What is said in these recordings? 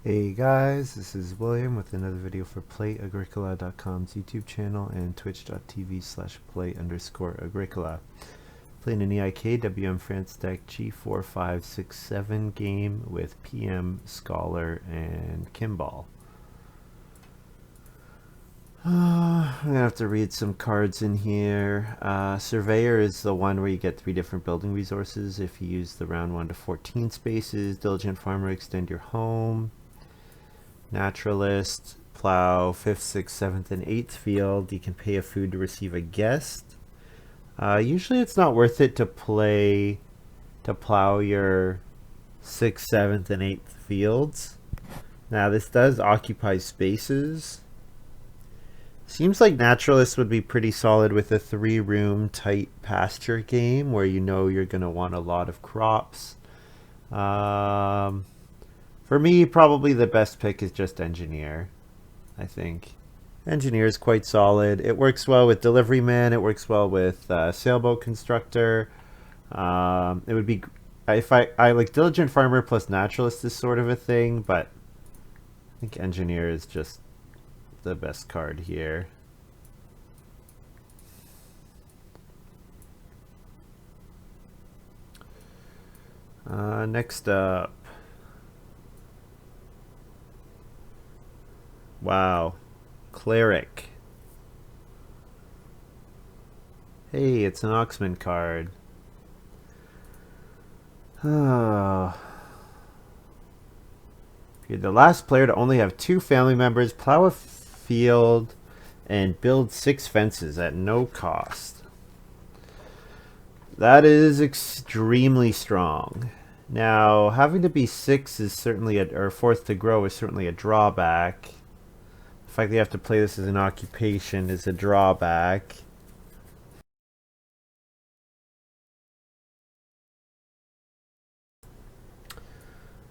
Hey guys, this is William with another video for Play-agricola.com's YouTube channel and twitch.tv/play_agricola. Playing an EIK WM France deck G4567 game with PM, Scholar, and Kimball. I'm gonna have to read some cards in here. Surveyor is the one where you get 3 different building resources if you use the round 1 to 14 spaces. Diligent Farmer, extend your home. Naturalist, plow 5th, 6th, 7th, and 8th field. You can pay a food to receive a guest. Usually it's not worth it to plow your 6th, 7th, and 8th fields. Now this does occupy spaces. Seems like Naturalist would be pretty solid with a 3-room tight pasture game where you know you're going to want a lot of crops. For me, probably the best pick is just Engineer, I think. Engineer is quite solid. It works well with Delivery Man. It works well with Sailboat Constructor. It would be if I like Diligent Farmer plus Naturalist is sort of a thing, but I think Engineer is just the best card here. Next up. Wow. Cleric. Hey, it's an Oxman card. Oh. You're the last player to only have 2 family members, plow a field, and build 6 fences at no cost. That is extremely strong. Now, having to be 6 is certainly, or 4th to grow is certainly a drawback. The fact that you have to play this as an occupation is a drawback.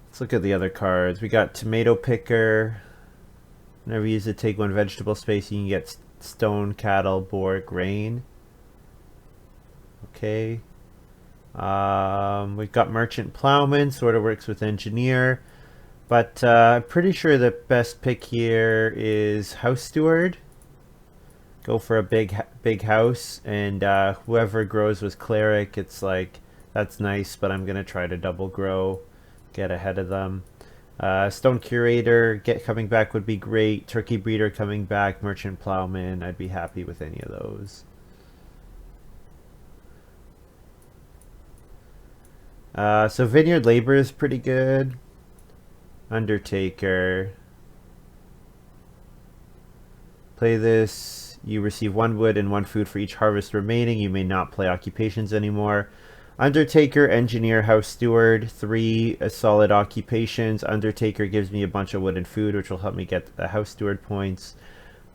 Let's look at the other cards. We got Tomato Picker. Whenever you use it, take 1 vegetable space, you can get Stone, Cattle, Boar, Grain. Okay. We've got Merchant Plowman, sort of works with Engineer. But I'm pretty sure the best pick here is House Steward. Go for a big house, and whoever grows with Cleric, it's like, that's nice, but I'm going to try to double grow, get ahead of them. Stone Curator coming back would be great. Turkey Breeder coming back. Merchant Plowman, I'd be happy with any of those. So Vineyard Labor is pretty good. Undertaker. Play this. You receive 1 wood and 1 food for each harvest remaining. You may not play occupations anymore. Undertaker, Engineer, House Steward, 3 solid occupations. Undertaker gives me a bunch of wood and food, which will help me get the House Steward points.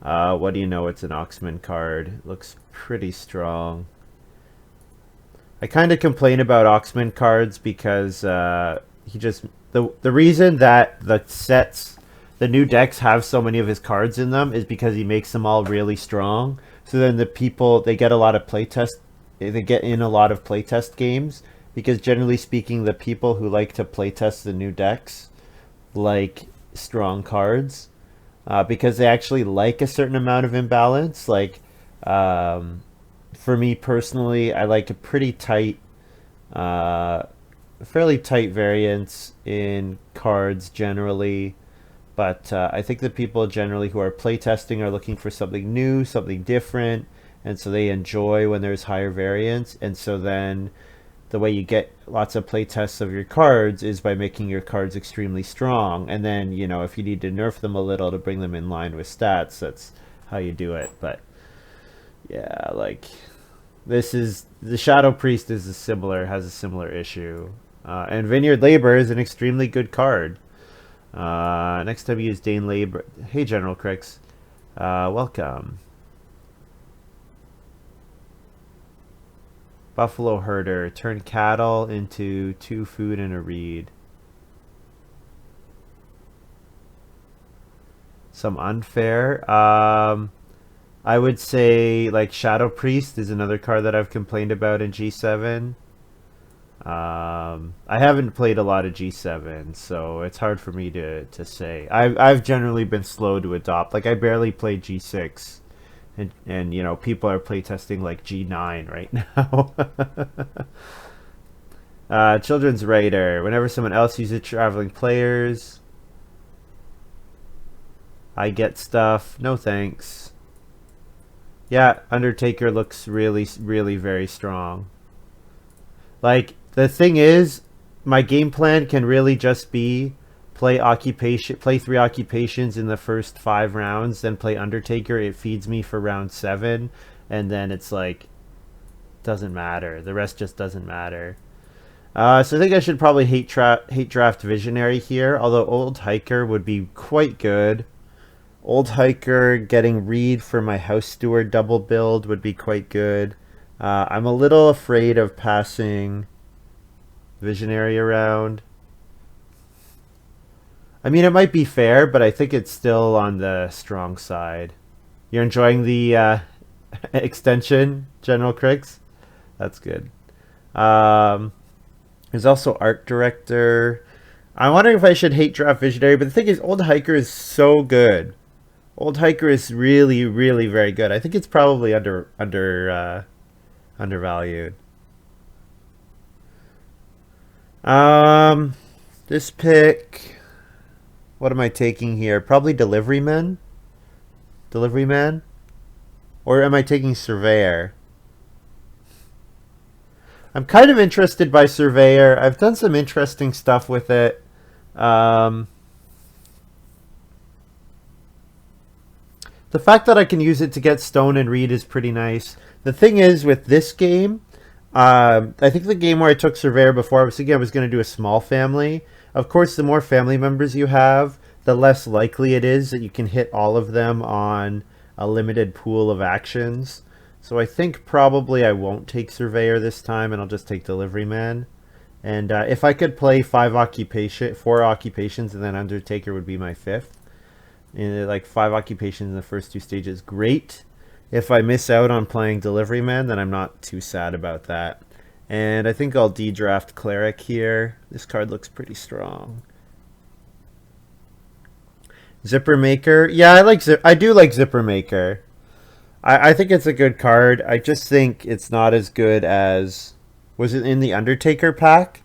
What do you know? It's an Oxman card. Looks pretty strong. I kind of complain about Oxman cards because he just the reason that the new decks have so many of his cards in them is because he makes them all really strong. So then the people, they get a lot of playtest, they get in a lot of playtest games because generally speaking, the people who like to playtest the new decks like strong cards because they actually like a certain amount of imbalance. Like for me personally, I like a pretty tight fairly tight variance in cards generally, but I think the people generally who are playtesting are looking for something new, something different, and so they enjoy when there's higher variance. And so then the way you get lots of playtests of your cards is by making your cards extremely strong, and then if you need to nerf them a little to bring them in line with stats, that's how you do it. But yeah, like this is the Shadow Priest has a similar issue. And Vineyard Labor is an extremely good card. Next time you use Dane Labor. Hey, General Crix. Welcome. Buffalo Herder. Turn cattle into 2 food and a reed. Some unfair. I would say like Shadow Priest is another card that I've complained about in G7. I haven't played a lot of G7, so it's hard for me to say. I've generally been slow to adopt. Like I barely played G6, and you know people are playtesting like G9 right now. Children's writer. Whenever someone else uses traveling players, I get stuff. No thanks. Yeah, Undertaker looks really, really very strong. Like, the thing is, my game plan can really just be play 3 occupations in the first 5 rounds, then play Undertaker. It feeds me for round 7, and then it's like, doesn't matter. The rest just doesn't matter. So I think I should probably hate draft Visionary here, although Old Hiker would be quite good. Old Hiker getting Reed for my House Steward double build would be quite good. I'm a little afraid of passing Visionary around. I mean, it might be fair, but I think it's still on the strong side. You're enjoying the extension, General Criggs? That's good. There's also Art Director. I'm wondering if I should hate draft Visionary, but the thing is, Old Hiker is so good. Old Hiker is really, really very good. I think it's probably undervalued. This pick. What am I taking here? Probably Delivery Man. Or am I taking Surveyor? I'm kind of interested by Surveyor. I've done some interesting stuff with it. The fact that I can use it to get Stone and Reed is pretty nice. The thing is, with this game, I think the game where I took Surveyor before, I was thinking I was going to do a small family. Of course, the more family members you have, the less likely it is that you can hit all of them on a limited pool of actions. So I think probably I won't take Surveyor this time, and I'll just take Delivery Man. And if I could play 4 occupations, and then Undertaker would be my 5th. And like 5 occupations in the first 2 stages, great. If I miss out on playing Delivery Man, then I'm not too sad about that. And I think I'll de-draft Cleric here. This card looks pretty strong. Zipper Maker. Yeah, I do like Zipper Maker. I think it's a good card. I just think it's not as good as... Was it in the Undertaker pack?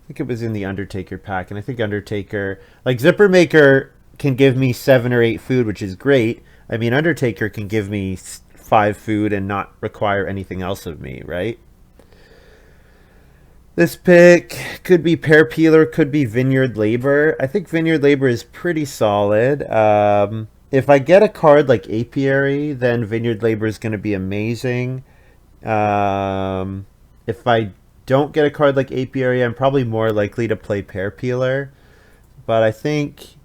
I think it was in the Undertaker pack. And I think Undertaker... Like, Zipper Maker can give me 7 or 8 food, which is great. I mean, Undertaker can give me 5 food and not require anything else of me, right? This pick could be Pear Peeler, could be Vineyard Labor. I think Vineyard Labor is pretty solid. If I get a card like Apiary, then Vineyard Labor is going to be amazing. If I don't get a card like Apiary, I'm probably more likely to play Pear Peeler. But I think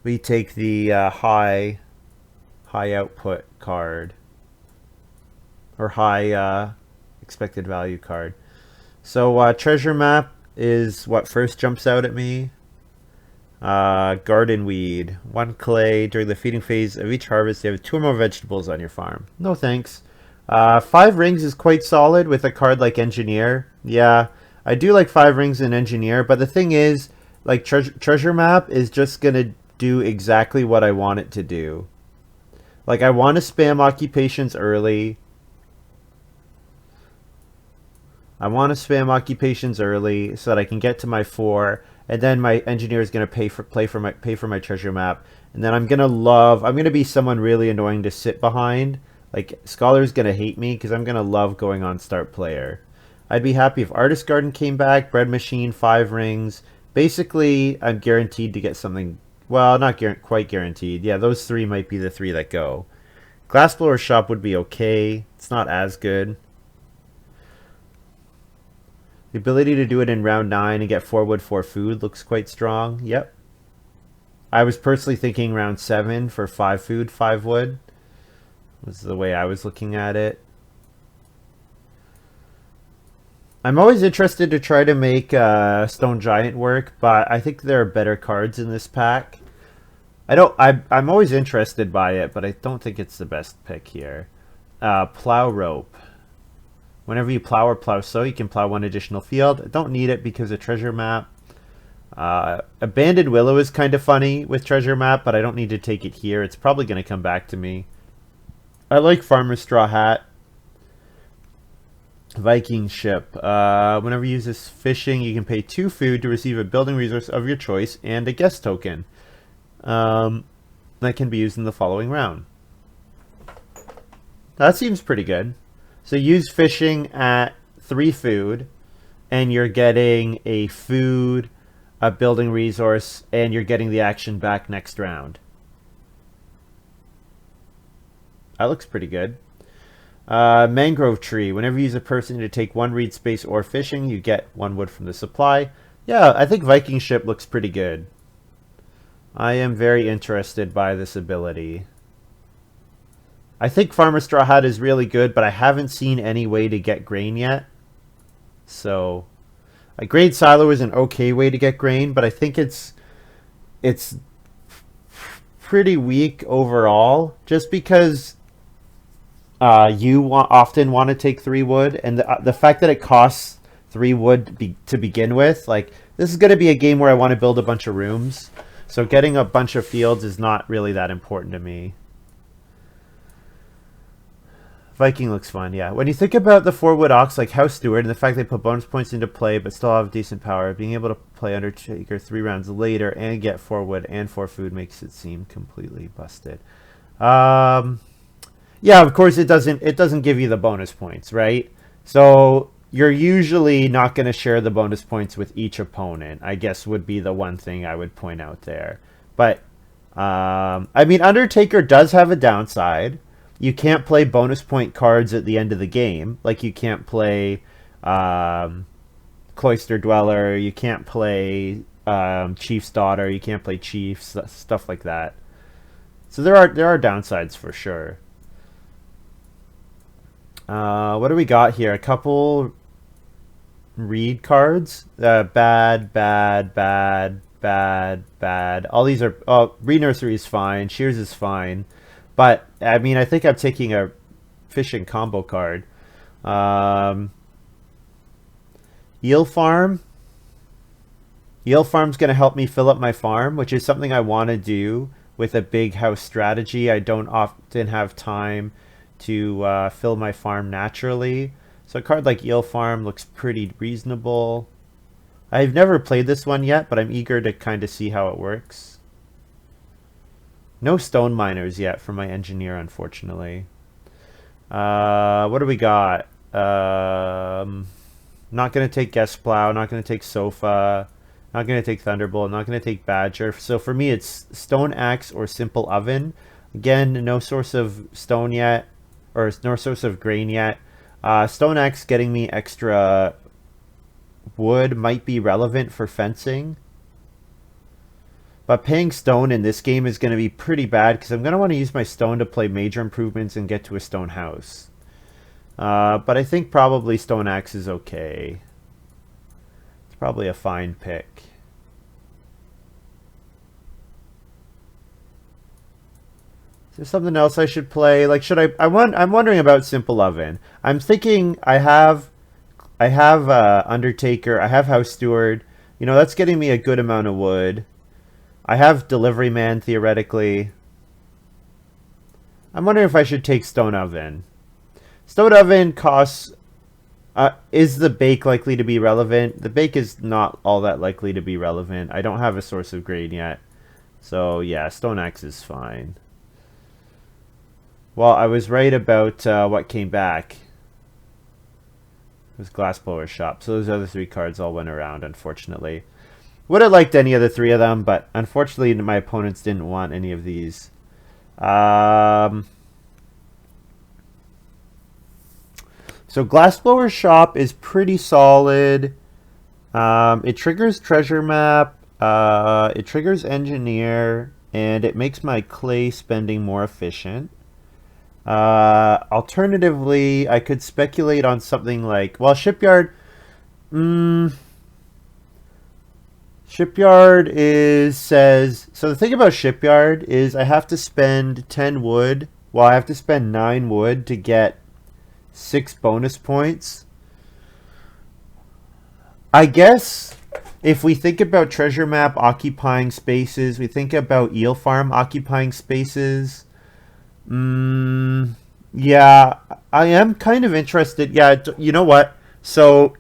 we take the high output card. Or high expected value card. So Treasure Map is what first jumps out at me. Garden Weed. 1 clay. During the feeding phase of each harvest, you have 2 or more vegetables on your farm. No thanks. 5 rings is quite solid with a card like Engineer. Yeah, I do like 5 rings in Engineer, but the thing is, like Treasure Map is just going to do exactly what I want it to do. Like, I want to spam occupations early. So that I can get to my 4, and then my Engineer is going to pay for my Treasure Map, and then I'm going to be someone really annoying to sit behind. Like, Scholar's going to hate me because I'm going to love going on Start Player. I'd be happy if Artist Garden came back, Bread Machine, 5 rings. Basically, I'm guaranteed to get something. Well, not quite guaranteed. Yeah, those 3 might be the 3 that go. Glassblower Shop would be okay. It's not as good. The ability to do it in round 9 and get 4 wood, 4 food looks quite strong. Yep. I was personally thinking round 7 for 5 food, 5 wood. Was the way I was looking at it. I'm always interested to try to make Stone Giant work, but I think there are better cards in this pack. I'm always interested by it, but I don't think it's the best pick here. Plow Rope. Whenever you plow or plow sow, you can plow one additional field. I don't need it because of treasure map. Abandoned Willow is kind of funny with treasure map, but I don't need to take it here. It's probably going to come back to me. I like Farmer Straw Hat. Viking Ship. Whenever you use this fishing, you can pay 2 food to receive a building resource of your choice and a guest token. That can be used in the following round. That seems pretty good. So use fishing at 3 food, and you're getting a food, a building resource, and you're getting the action back next round. That looks pretty good. Mangrove Tree. Whenever you use a person to take 1 reed space or fishing, you get 1 wood from the supply. Yeah, I think Viking Ship looks pretty good. I am very interested by this ability. I think Farmer Straw Hat is really good, but I haven't seen any way to get grain yet. So, a grain silo is an okay way to get grain, but I think it's pretty weak overall, just because you often want to take 3 wood, and the fact that it costs 3 wood to begin with, like, this is going to be a game where I want to build a bunch of rooms. So getting a bunch of fields is not really that important to me. Viking looks fun, yeah. When you think about the 4 wood ox like House Steward and the fact they put bonus points into play but still have decent power, being able to play Undertaker 3 rounds later and get 4 wood and 4 food makes it seem completely busted. Yeah, of course it doesn't give you the bonus points, right? So you're usually not going to share the bonus points with each opponent, I guess would be the one thing I would point out there. But, I mean, Undertaker does have a downside. You can't play bonus point cards at the end of the game. Like, you can't play Cloister Dweller, you can't play Chief's Daughter, you can't play Chiefs, stuff like that. So there are downsides for sure. What do we got here? A couple read cards. Bad, bad, bad, bad, bad. All these are... Oh, Reed Nursery is fine. Shears is fine. But, I mean, I think I'm taking a fishing combo card. Eel Farm. Eel Farm's going to help me fill up my farm, which is something I want to do with a big house strategy. I don't often have time to fill my farm naturally. So a card like Eel Farm looks pretty reasonable. I've never played this one yet, but I'm eager to kind of see how it works. No stone miners yet for my engineer, unfortunately. What do we got? Not going to take Guest Plow, not going to take Sofa, not going to take Thunderbolt, not going to take Badger. So for me, it's Stone Axe or Simple Oven. Again, no source of stone yet, or no source of grain yet. Stone Axe getting me extra wood might be relevant for fencing. But paying stone in this game is going to be pretty bad because I'm going to want to use my stone to play major improvements and get to a stone house. But I think probably Stone Axe is okay. It's probably a fine pick. Is there something else I should play? Like, should I'm wondering about Simple Oven. I'm thinking I have Undertaker, I have House Steward. You know, that's getting me a good amount of wood. I have Delivery Man, theoretically. I'm wondering if I should take Stone Oven. Stone Oven costs... is the bake likely to be relevant? The bake is not all that likely to be relevant. I don't have a source of grain yet. So, yeah, Stone Axe is fine. Well, I was right about what came back. It was Glassblower's Shop. So those other 3 cards all went around, unfortunately. Would have liked any of the 3 of them, but unfortunately my opponents didn't want any of these. So Glassblower's Shop is pretty solid. It triggers Treasure Map. It triggers Engineer. And it makes my clay spending more efficient. Alternatively, I could speculate on something like... Well, Shipyard... Shipyard says... So the thing about Shipyard is I have to spend 10 wood. Well, I have to spend 9 wood to get 6 bonus points. I guess if we think about treasure map occupying spaces, we think about eel farm occupying spaces. Yeah, I am kind of interested. Yeah, you know what? So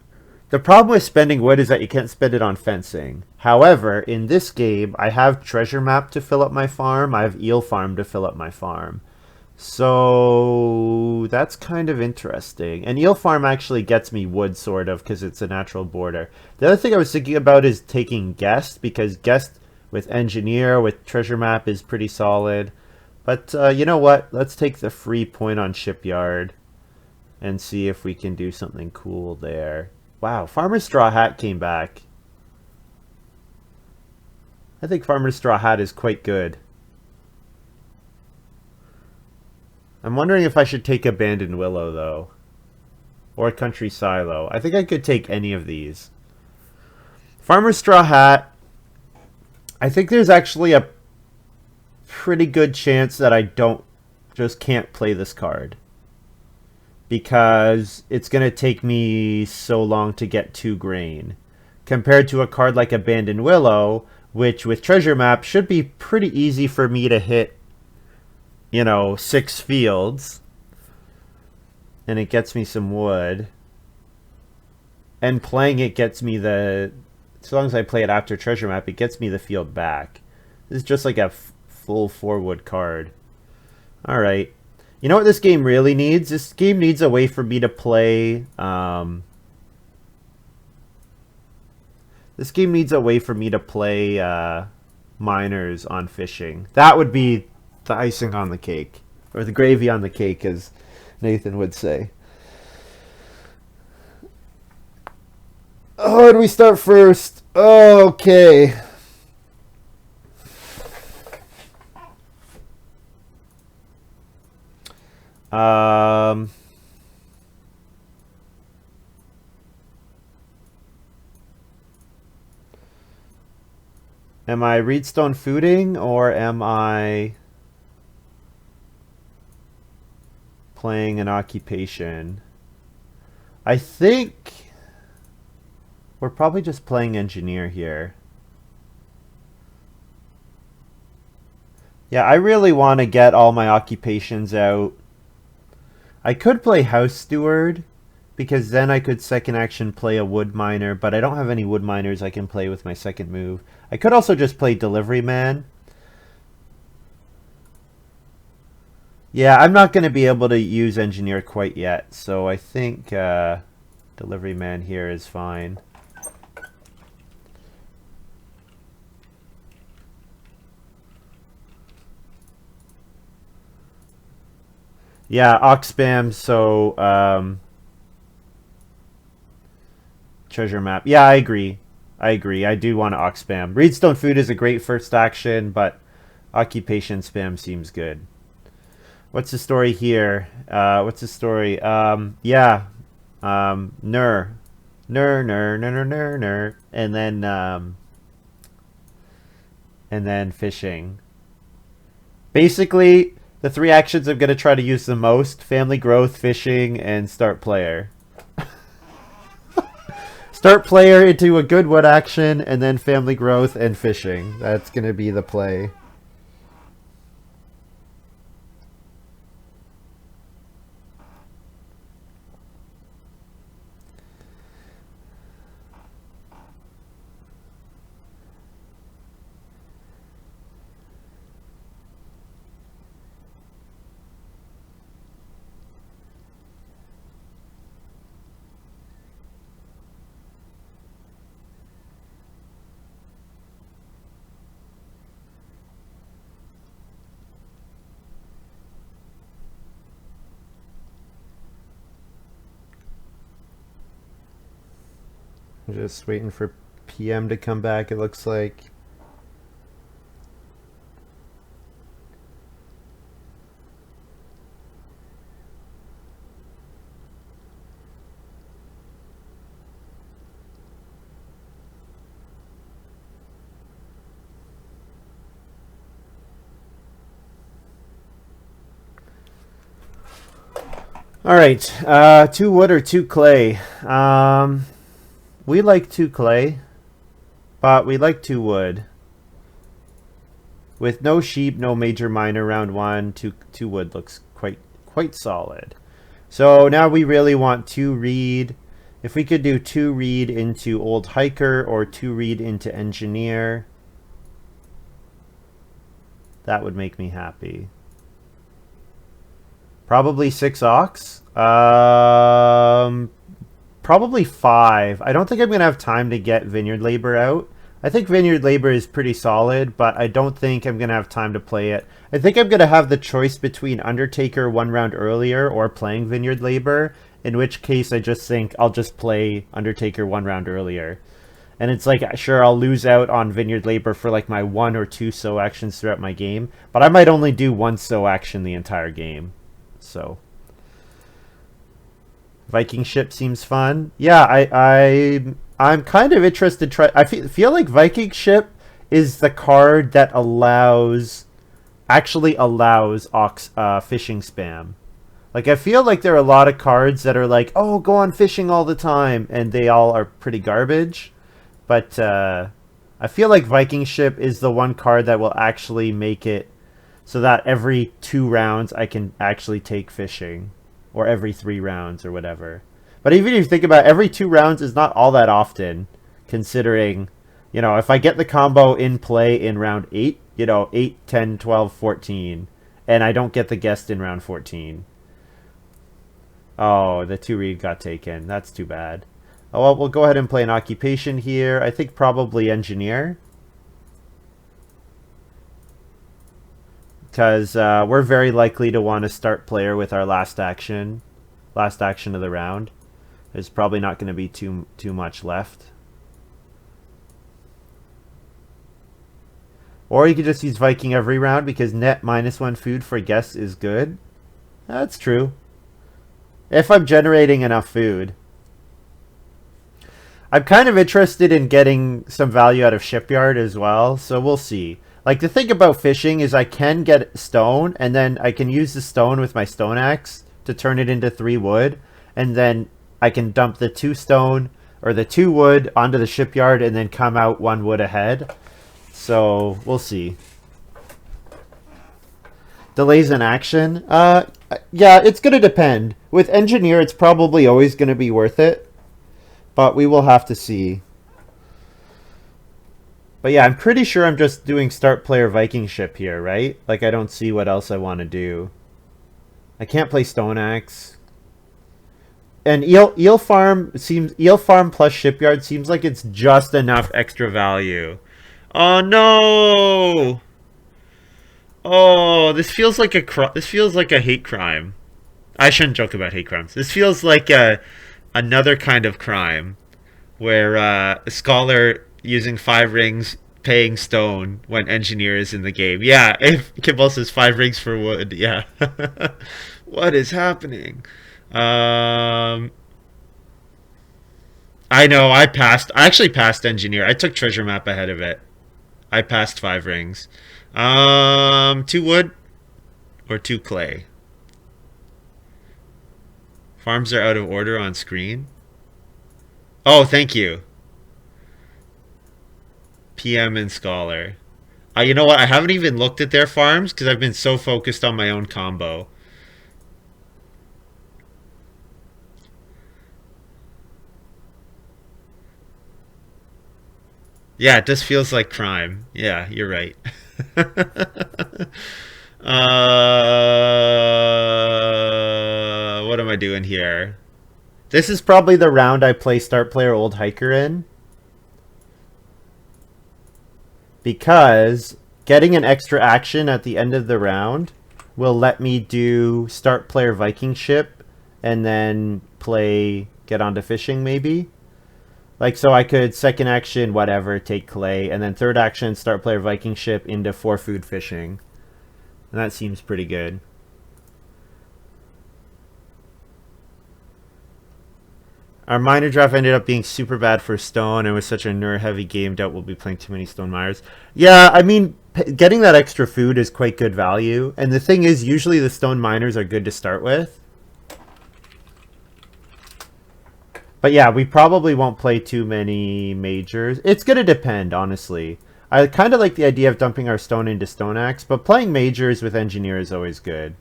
the problem with spending wood is that you can't spend it on fencing. However, in this game, I have treasure map to fill up my farm. I have eel farm to fill up my farm. So that's kind of interesting. And eel farm actually gets me wood, sort of, because it's a natural border. The other thing I was thinking about is taking guest, because guest with engineer, with treasure map is pretty solid. But you know what? Let's take the free point on shipyard and see if we can do something cool there. Wow, Farmer's Straw Hat came back. I think Farmer's Straw Hat is quite good. I'm wondering if I should take Abandoned Willow, though. Or Country Silo. I think I could take any of these. Farmer's Straw Hat. I think there's actually a pretty good chance that I just can't play this card. Because it's going to take me so long to get 2 grain. Compared to a card like Abandoned Willow, which with Treasure Map should be pretty easy for me to hit, 6 fields. And it gets me some wood. And playing it gets me as long as I play it after Treasure Map, it gets me the field back. This is just like a full 4-wood card. Alright. You know what this game really needs? This game needs a way for me to play... this game needs a way for me to play miners on fishing. That would be the icing on the cake. Or the gravy on the cake, as Nathan would say. Oh, do we start first? Okay. Am I Reedstone fooding, or am I playing an occupation? I think we're probably just playing engineer here. Yeah, I really want to get all my occupations out. I could play house steward, because then I could second action play a wood miner, but I don't have any wood miners I can play with my second move. I could also just play delivery man. Yeah, I'm not going to be able to use engineer quite yet, so I think delivery man here is fine. Yeah, ox spam, so treasure map. Yeah, I agree. I do want to ox spam. Reedstone food is a great first action, but occupation spam seems good. What's the story here? What's the story? Yeah. Ner. And then fishing. Basically, the 3 actions I'm going to try to use the most: family growth, fishing, and start player. Start player into a good wood action, and then family growth and fishing. That's going to be the play. I'm just waiting for PM to come back, it looks like. All right, 2 wood or 2 clay. We like 2 clay, but we like 2 wood. With no sheep, no major minor round 1, two wood looks quite solid. So now we really want 2 reed. If we could do 2 reed into old hiker or 2 reed into engineer, that would make me happy. Probably 6 ox. Probably 5. I don't think I'm going to have time to get vineyard labor out. I think vineyard labor is pretty solid, but I don't think I'm going to have time to play it. I think I'm going to have the choice between Undertaker 1 round earlier or playing vineyard labor, in which case I just think I'll just play Undertaker 1 round earlier. And it's like, sure, I'll lose out on vineyard labor for like my 1 or 2 sow actions throughout my game, but I might only do 1 sow action the entire game. So Viking ship seems fun. Yeah, I'm kind of interested. I feel like Viking ship is the card that actually allows fishing spam. Like, I feel like there are a lot of cards that are like, oh, go on fishing all the time, and they all are pretty garbage. But I feel like Viking ship is the one card that will actually make it so that every 2 rounds I can actually take fishing. Or every 3 rounds or whatever. But even if you think about it, every 2 rounds is not all that often, considering, you know, if I get the combo in play in round 8, you know, 8, 10, 12, 14, and I don't get the guest in round 14. Oh, the 2-reed got taken. That's too bad. Oh, well, we'll go ahead and play an occupation here. I think probably engineer. Because we're very likely to want to start player with our last action of the round. There's probably not going to be too much left. Or you could just use Viking every round because net -1 food for guests is good. That's true. If I'm generating enough food. I'm kind of interested in getting some value out of Shipyard as well, so we'll see. Like, the thing about fishing is I can get stone, and then I can use the stone with my stone axe to turn it into 3 wood, and then I can dump the 2 stone, or the 2 wood onto the shipyard, and then come out 1 wood ahead. So, we'll see. Delays in action? Yeah, it's going to depend. With Engineer, it's probably always going to be worth it, but we will have to see. But yeah, I'm pretty sure I'm just doing start player Viking ship here, right? Like, I don't see what else I want to do. I can't play Stone Axe. And Eel Farm plus Shipyard seems like it's just enough extra value. Oh no! Oh, this feels like a hate crime. I shouldn't joke about hate crimes. This feels like another kind of crime where a scholar using 5 rings paying stone when engineer is in the game. Yeah, if Kimball says 5 rings for wood, yeah. What is happening? I know, I actually passed engineer. I took treasure map ahead of it. I passed 5 rings. 2 wood or 2 clay? Farms are out of order on screen. Oh, thank you. PM and Scholar. You know what? I haven't even looked at their farms because I've been so focused on my own combo. Yeah, it just feels like crime. Yeah, you're right. What am I doing here? This is probably the round I play start player old hiker in. Because getting an extra action at the end of the round will let me do start player Viking ship and then get onto fishing maybe. Like, so I could second action, whatever, take clay, and then third action, start player Viking ship into 4 food fishing. And that seems pretty good. Our minor draft ended up being super bad for stone, and it was such a Nur heavy game. Doubt we'll be playing too many stone miners. Yeah, I mean, getting that extra food is quite good value. And the thing is, usually the stone miners are good to start with. But yeah, we probably won't play too many majors. It's going to depend, honestly. I kind of like the idea of dumping our stone into stone axe, but playing majors with engineer is always good.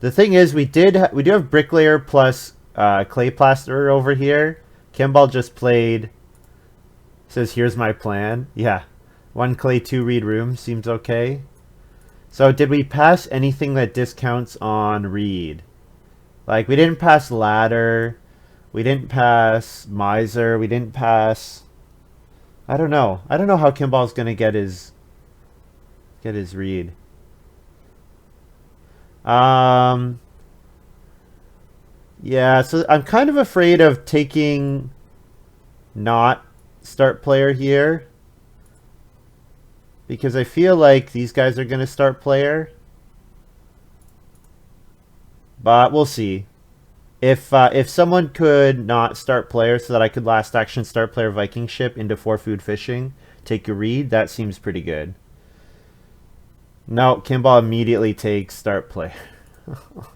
The thing is, we do have bricklayer plus clay plaster over here. Kimball just played. Says here's my plan. Yeah, 1 clay 2 reed room seems okay. So did we pass anything that discounts on reed? Like we didn't pass ladder, we didn't pass miser, we didn't pass. I don't know. I don't know how Kimball's gonna get his reed. Yeah, so I'm kind of afraid of taking not start player here because I feel like these guys are gonna start player. But we'll see. If someone could not start player so that I could last action start player Viking ship into 4 food fishing, take a read, that seems pretty good. No, Kimball immediately takes start player.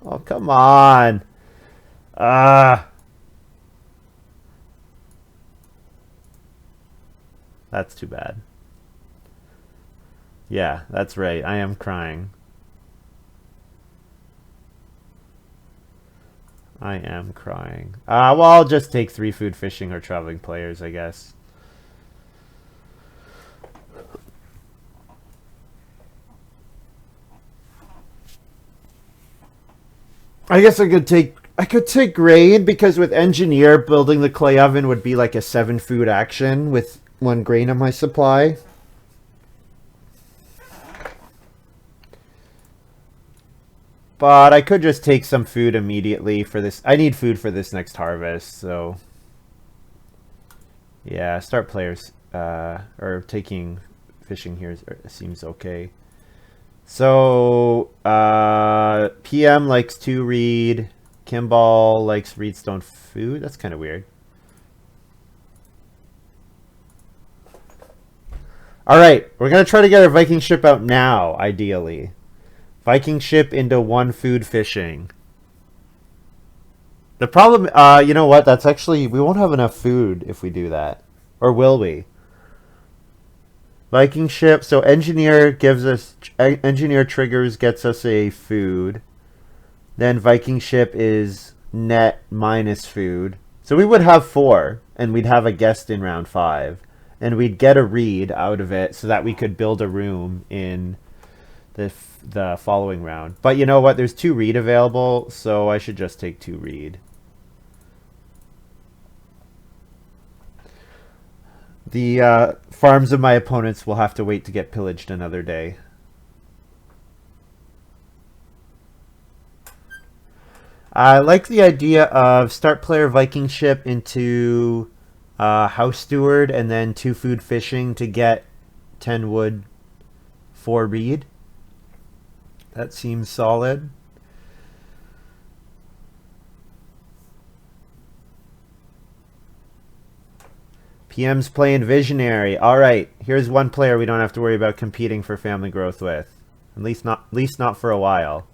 Oh, come on. That's too bad. Yeah, that's right. I am crying. I am crying. Well, I'll just take 3 food fishing or traveling players, I guess. I guess I could take grain because with engineer building the clay oven would be like a 7 food action with 1 grain on my supply. But I could just take some food immediately for this. I need food for this next harvest, so yeah, start players or taking fishing here seems okay. So PM likes to read. Kimball likes reedstone food. That's kind of weird. All right, we're gonna try to get our Viking ship out now, ideally. Viking ship into 1 food fishing. The problem, you know what? That's actually, we won't have enough food if we do that. Or will we? Viking ship, so engineer gives us, engineer triggers gets us a food. Then Viking ship is net minus food. So we would have 4, and we'd have a guest in round 5. And we'd get a reed out of it so that we could build a room in the following round. But you know what? There's 2 reed available, so I should just take 2 reed. The farms of my opponents will have to wait to get pillaged another day. I like the idea of start player Viking ship into house steward and then 2 food fishing to get 10 wood 4 reed. That seems solid. PM's playing Visionary. All right, here's 1 player we don't have to worry about competing for family growth with. At least not for a while.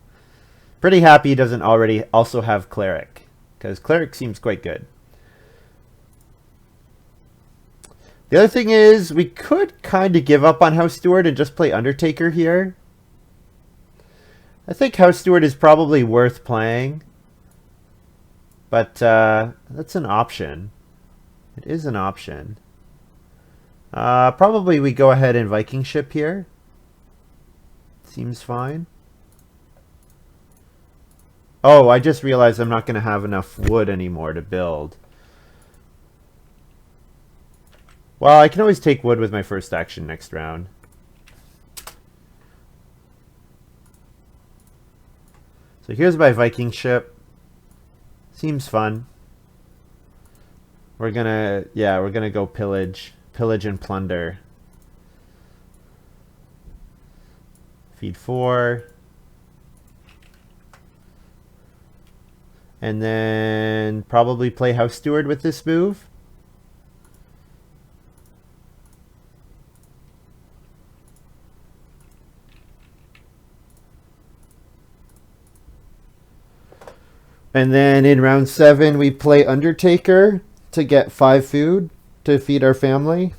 Pretty happy he doesn't already also have Cleric, because Cleric seems quite good. The other thing is, we could kind of give up on House Steward and just play Undertaker here. I think House Steward is probably worth playing, but that's an option. It is an option. Probably we go ahead and Viking ship here. Seems fine. Oh, I just realized I'm not going to have enough wood anymore to build. Well, I can always take wood with my first action next round. So here's my Viking ship. Seems fun. We're gonna go pillage and plunder. Feed 4. And then probably play House Steward with this move. And then in round 7, we play Undertaker to get 5 food to feed our family.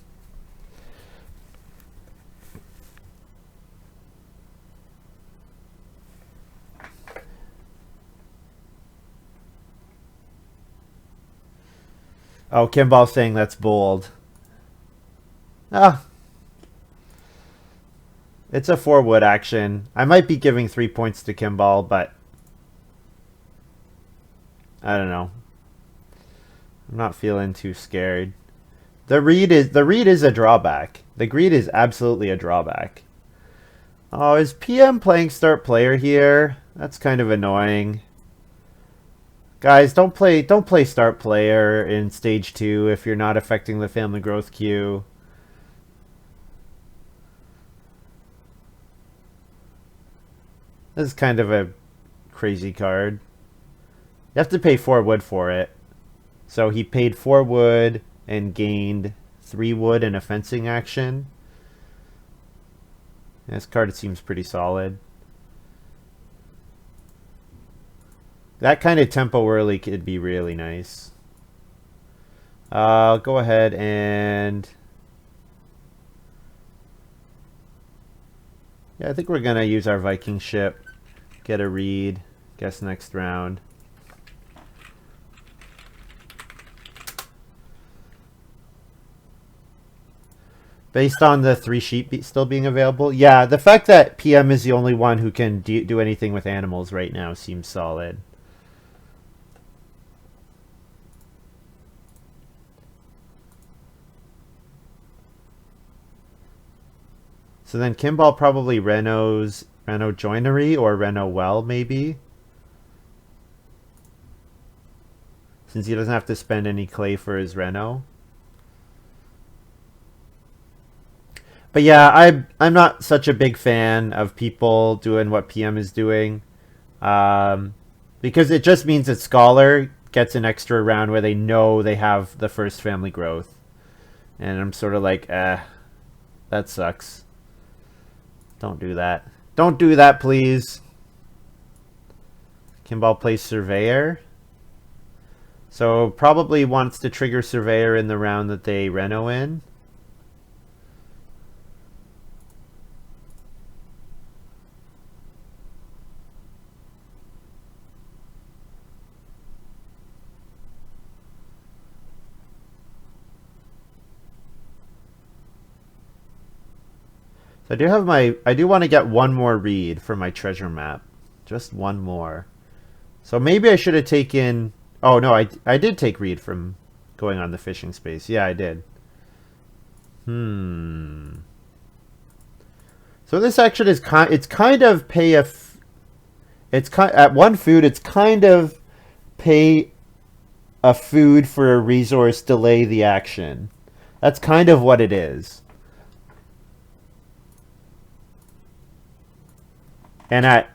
Oh, Kimball's saying that's bold. Ah, it's a 4 wood action. I might be giving 3 points to Kimball, but I don't know. I'm not feeling too scared. The read is a drawback. The greed is absolutely a drawback. Oh, is PM playing start player here? That's kind of annoying. Guys, don't play start player in stage 2 if you're not affecting the family growth queue. This is kind of a crazy card. You have to pay 4 wood for it. So he paid 4 wood and gained 3 wood in a fencing action. And this card seems pretty solid. That kind of tempo early could be really nice. I'll go ahead and... yeah, I think we're going to use our Viking ship. Get a read. Guess next round. Based on the 3 sheep still being available? Yeah, the fact that PM is the only one who can do anything with animals right now seems solid. So then Kimball probably Reno Joinery or Reno Well, maybe. Since he doesn't have to spend any clay for his Reno. But yeah, I'm not such a big fan of people doing what PM is doing. Because it just means that Scholar gets an extra round where they know they have the first family growth. And I'm sort of like, that sucks. Don't do that. Don't do that, please. Kimball plays Surveyor. So probably wants to trigger Surveyor in the round that they Reno in. I do want to get one more read for my treasure map. Just one more. So maybe I should have taken... oh, no, I did take read from going on the fishing space. Yeah, I did. So this action is it's kind of pay a... at 1 food, it's kind of pay a food for a resource, delay the action. That's kind of what it is. And at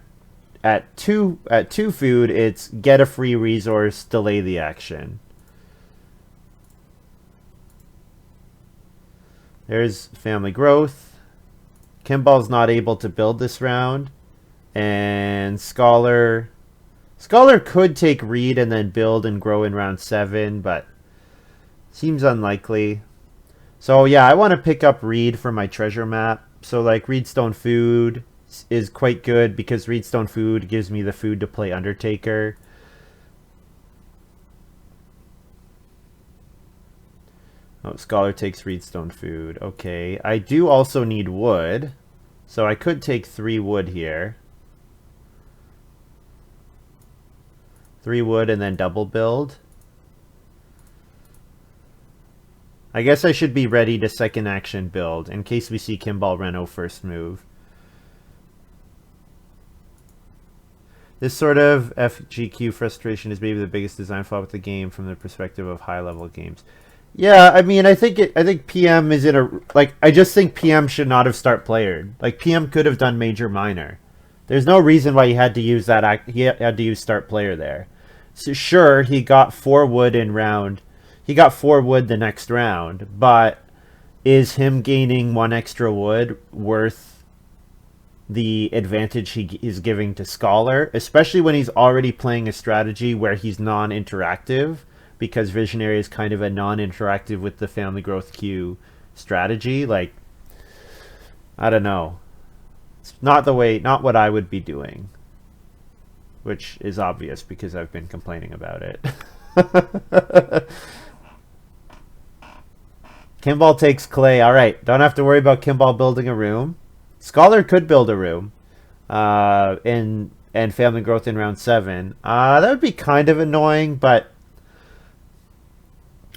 two food, it's get a free resource, delay the action. There's family growth. Kimball's not able to build this round, and Scholar could take read and then build and grow in round 7, but seems unlikely. So yeah, I want to pick up read for my treasure map. So like Reedstone Food is quite good because Reedstone Food gives me the food to play Undertaker. Oh, Scholar takes Reedstone Food. Okay, I do also need wood, so I could take 3 wood here. 3 wood and then double build. I guess I should be ready to second action build in case we see Kimball Reno first move. This sort of FGQ frustration is maybe the biggest design flaw with the game from the perspective of high-level games. Yeah, I mean, I think PM is in a... like, I just think PM should not have start playered. Like, PM could have done major minor. There's no reason why he had to use that... he had to use start player there. So sure, he got 4 wood in round... he got 4 wood the next round, but is him gaining 1 extra wood worth the advantage he is giving to Scholar, especially when he's already playing a strategy where he's non-interactive, because Visionary is kind of a non-interactive with the family growth queue strategy. Like, I don't know. It's not what I would be doing, which is obvious because I've been complaining about it. Kimball takes Clay. All right, don't have to worry about Kimball building a room. Scholar could build a room, and family growth in round 7. That would be kind of annoying, but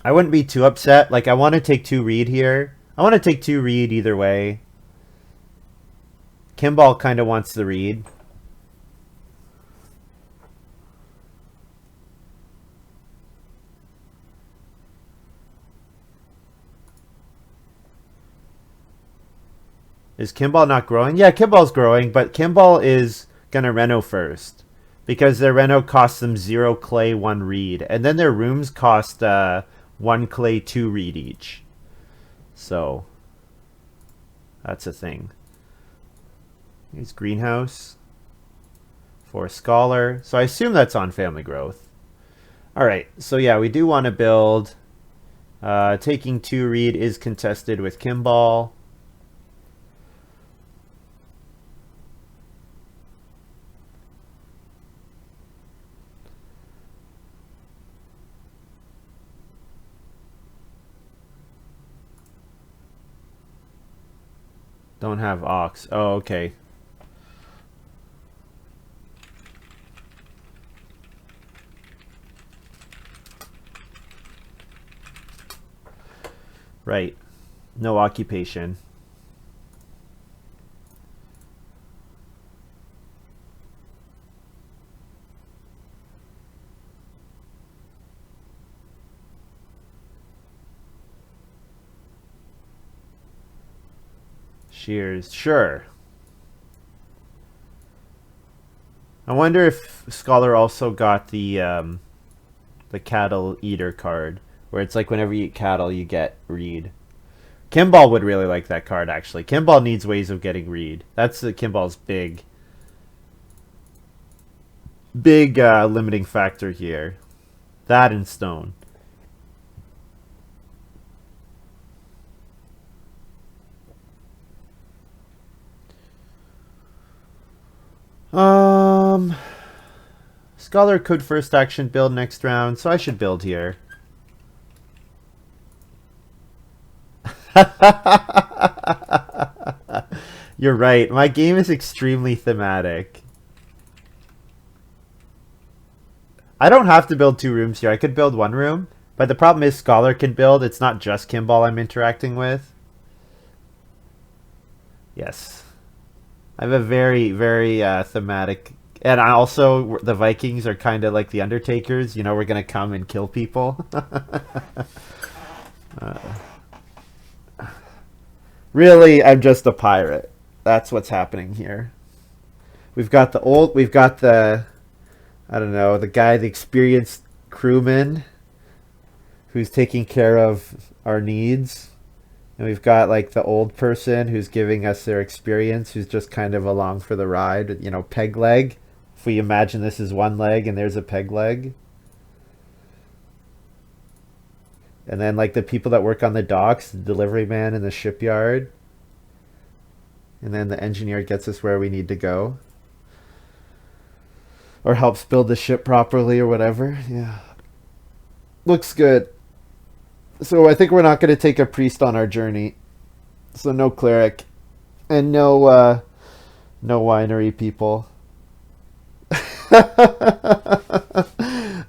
I wouldn't be too upset. Like, I want to take 2 read here. I want to take 2 read either way. Kimball kind of wants the read. Is Kimball not growing? Yeah, Kimball's growing, but Kimball is going to reno first. Because their reno costs them 0 clay, 1 reed. And then their rooms cost 1 clay, 2 reed each. So, that's a thing. Here's Greenhouse for Scholar. So I assume that's on family growth. Alright, so yeah, we do want to build. Taking 2 reed is contested with Kimball. Don't have Ox. Oh, okay. Right. No occupation. Shears. Sure. I wonder if Scholar also got the cattle eater card, where it's like whenever you eat cattle, you get reed. Kimball would really like that card, actually. Kimball needs ways of getting reed. That's Kimball's big limiting factor here. That and stone. Scholar could first action build next round, so I should build here. You're right. My game is extremely thematic. I don't have to build 2 rooms here. I could build 1 room, but the problem is Scholar can build. It's not just Kimball I'm interacting with. Yes. I have a very, very thematic... And I also, the Vikings are kind of like the Undertakers. You know, we're going to come and kill people. Really, I'm just a pirate. That's what's happening here. We've got the, I don't know, the experienced crewman who's taking care of our needs. And we've got like the old person who's giving us their experience, who's just kind of along for the ride, you know, peg leg. If we imagine this is 1 leg and there's a peg leg. And then like the people that work on the docks, the delivery man in the shipyard. And then the engineer gets us where we need to go. Or helps build the ship properly or whatever. Yeah. Looks good. So I think we're not going to take a priest on our journey. So no cleric. And no winery people.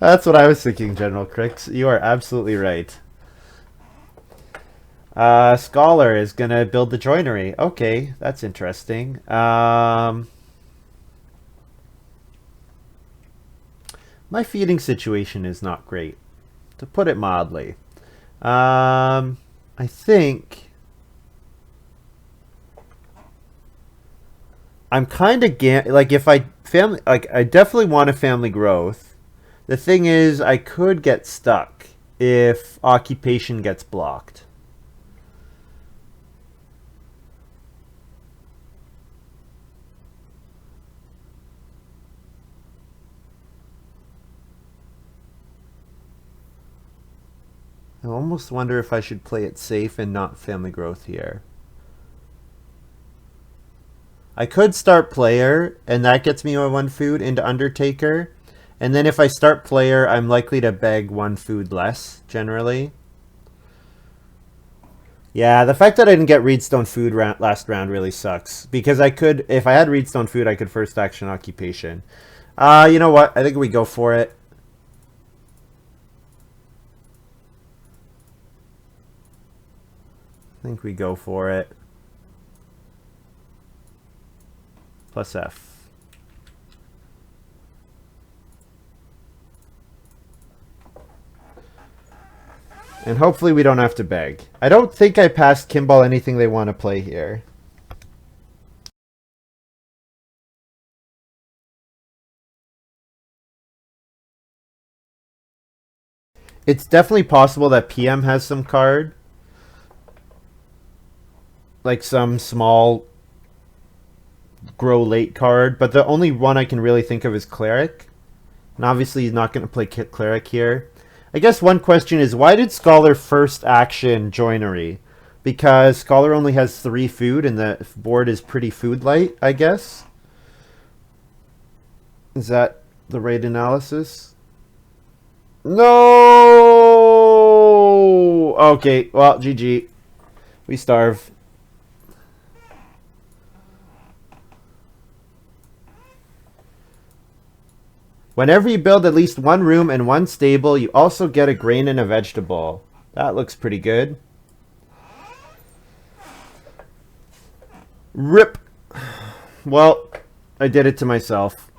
That's what I was thinking, General Crix. You are absolutely right. Scholar is going to build the joinery. Okay, that's interesting. My feeding situation is not great, to put it mildly. I think I'm kind of like if I I definitely want a family growth. The thing is, I could get stuck if occupation gets blocked. I almost wonder if I should play it safe and not family growth here. I could start player, and that gets me one food into Undertaker. And then if I start player, I'm likely to beg one food less, generally. Yeah, the fact that I didn't get Reedstone food last round really sucks. Because I could, if I had Reedstone food, I could first action occupation. You know what? I think we go for it. I think we go for it. Plus F. And hopefully we don't have to beg. I don't think I passed Kimball anything they want to play here. It's definitely possible that PM has some card. Like some small grow late card. But the only one I can really think of is Cleric. And obviously he's not going to play Cleric here. I guess one question is, why did Scholar first action Joinery? Because Scholar only has 3 food and the board is pretty food light, I guess. Is that the right analysis? No! Okay, well, GG. We starve. Whenever you build at least 1 room and 1 stable, you also get a grain and a vegetable. That looks pretty good. RIP. Well, I did it to myself.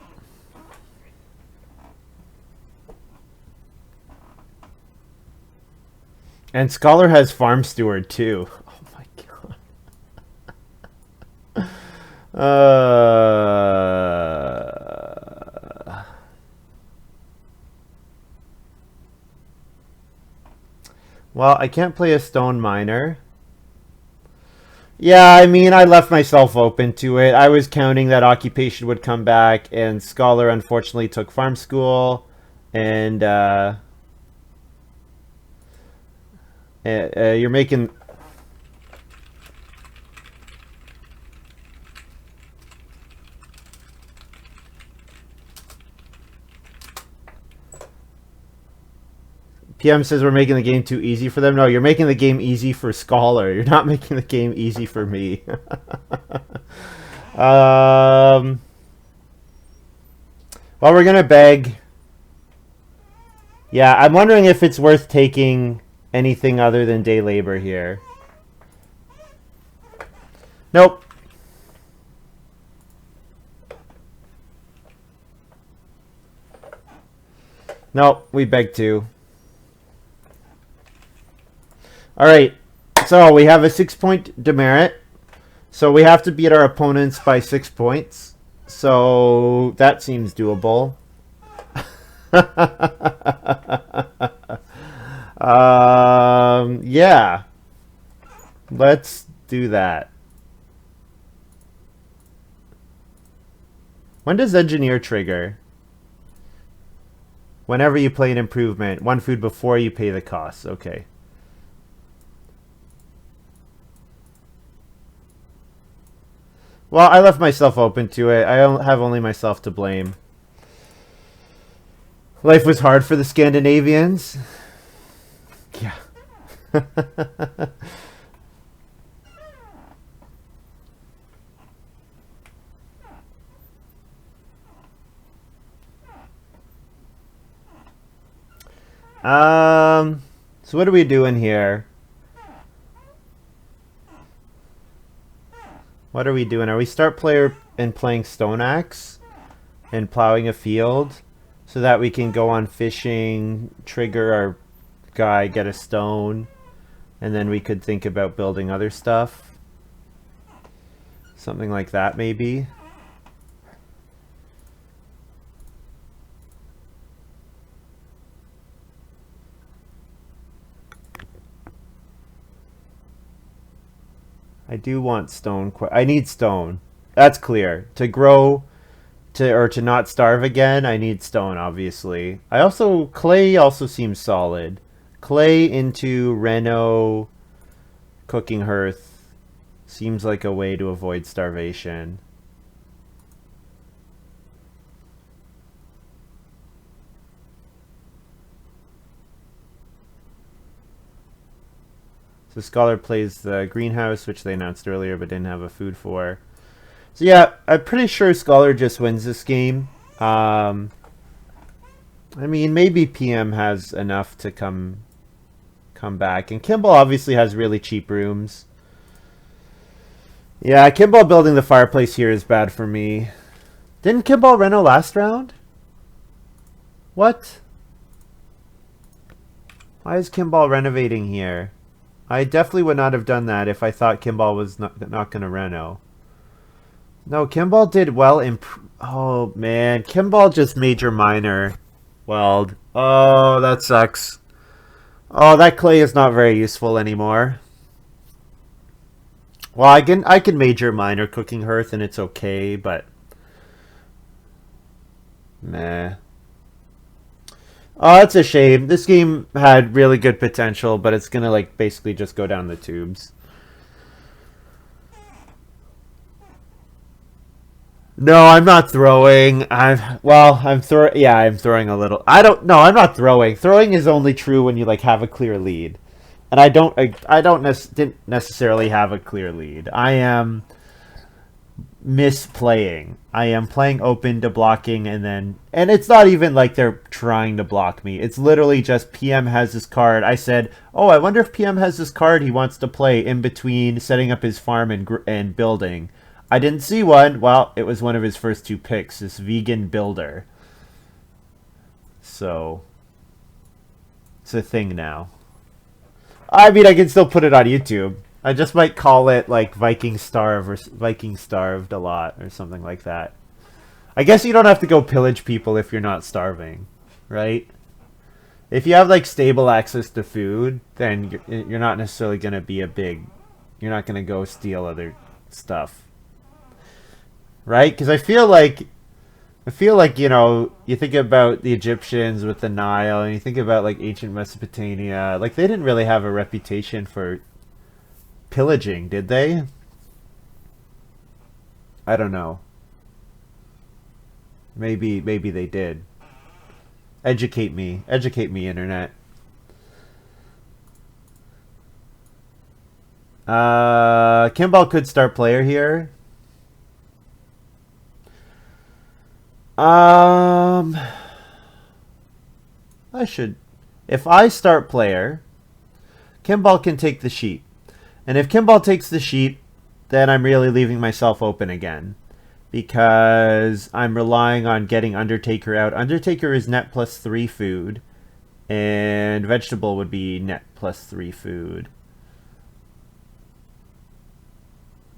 And Scholar has Farm Steward too. Oh my god. Well, I can't play a Stone Miner. Yeah, I mean, I left myself open to it. I was counting that Occupation would come back, and Scholar unfortunately took Farm School, and you're making... PM says we're making the game too easy for them. No, you're making the game easy for Scholar. You're not making the game easy for me. Well, we're going to beg. Yeah, I'm wondering if it's worth taking anything other than day labor here. Nope. Nope, we beg too. Alright, so we have a 6-point demerit. So we have to beat our opponents by 6 points. So that seems doable. Yeah. Let's do that. When does Engineer trigger? Whenever you play an improvement. 1 food before you pay the costs. Okay. Well, I left myself open to it. I have only myself to blame. Life was hard for the Scandinavians. Yeah. So what are we doing here? What are we doing? Are we start player and playing Stone Axe and plowing a field so that we can go on fishing, trigger our guy, get a stone, and then we could think about building other stuff? Something like that, maybe. I do want stone. I need stone. That's clear. To grow, or to not starve again, I need stone, obviously. Clay also seems solid. Clay into Reno cooking hearth seems like a way to avoid starvation. So Scholar plays the greenhouse, which they announced earlier but didn't have a food for. So yeah, I'm pretty sure Scholar just wins this game. I mean, maybe PM has enough to come back. And Kimball obviously has really cheap rooms. Yeah, Kimball building the fireplace here is bad for me. Didn't Kimball reno last round? What? Why is Kimball renovating here? I definitely would not have done that if I thought Kimball was not going to reno. No, Kimball did well in... Oh, man. Kimball just major minor weld. Oh, that sucks. Oh, that clay is not very useful anymore. Well, I can major minor cooking hearth and it's okay, but... Meh. Oh, that's a shame. This game had really good potential, but it's gonna like basically just go down the tubes. No, I'm not throwing. I'm throwing. Yeah, I'm throwing a little. I don't. No, I'm not throwing. Throwing is only true when you like have a clear lead, and I didn't necessarily have a clear lead. I am misplaying. I am playing open to blocking and it's not even like they're trying to block me. It's literally just PM has this card. I said, oh, I wonder if PM has this card he wants to play in between setting up his farm and building. I didn't see one. Well, it was one of his first two picks, this vegan builder. So it's a thing now. I mean, I can still put it on YouTube. I just might call it like Viking Starve or Viking Starved a lot or something like that. I guess you don't have to go pillage people if you're not starving, right? If you have like stable access to food, then you're not necessarily going to be you're not going to go steal other stuff. Right? Because I feel like, you know, you think about the Egyptians with the Nile and you think about like ancient Mesopotamia, like they didn't really have a reputation for pillaging, did they? I don't know. Maybe they did. Educate me, internet. Kimball could start player here. I should. If I start player, Kimball can take the sheep. And if Kimball takes the sheep, then I'm really leaving myself open again. Because I'm relying on getting Undertaker out. Undertaker is net +3 food. And vegetable would be net +3 food.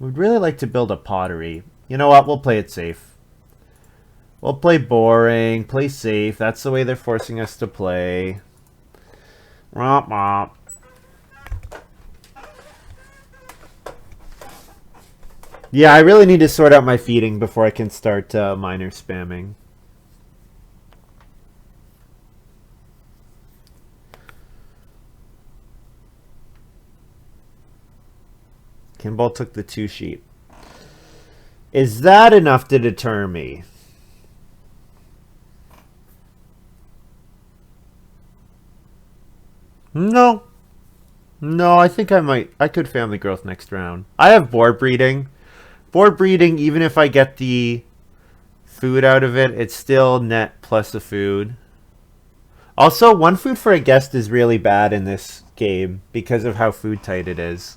Would really like to build a pottery. You know what? We'll play it safe. We'll play boring, play safe. That's the way they're forcing us to play. Romp, romp. Yeah, I really need to sort out my feeding before I can start minor spamming. Kimball took the 2 sheep. Is that enough to deter me? No. No, I think I could family growth next round. I have board breeding. Board breeding, even if I get the food out of it, it's still net plus a food. Also, 1 food for a guest is really bad in this game because of how food tight it is.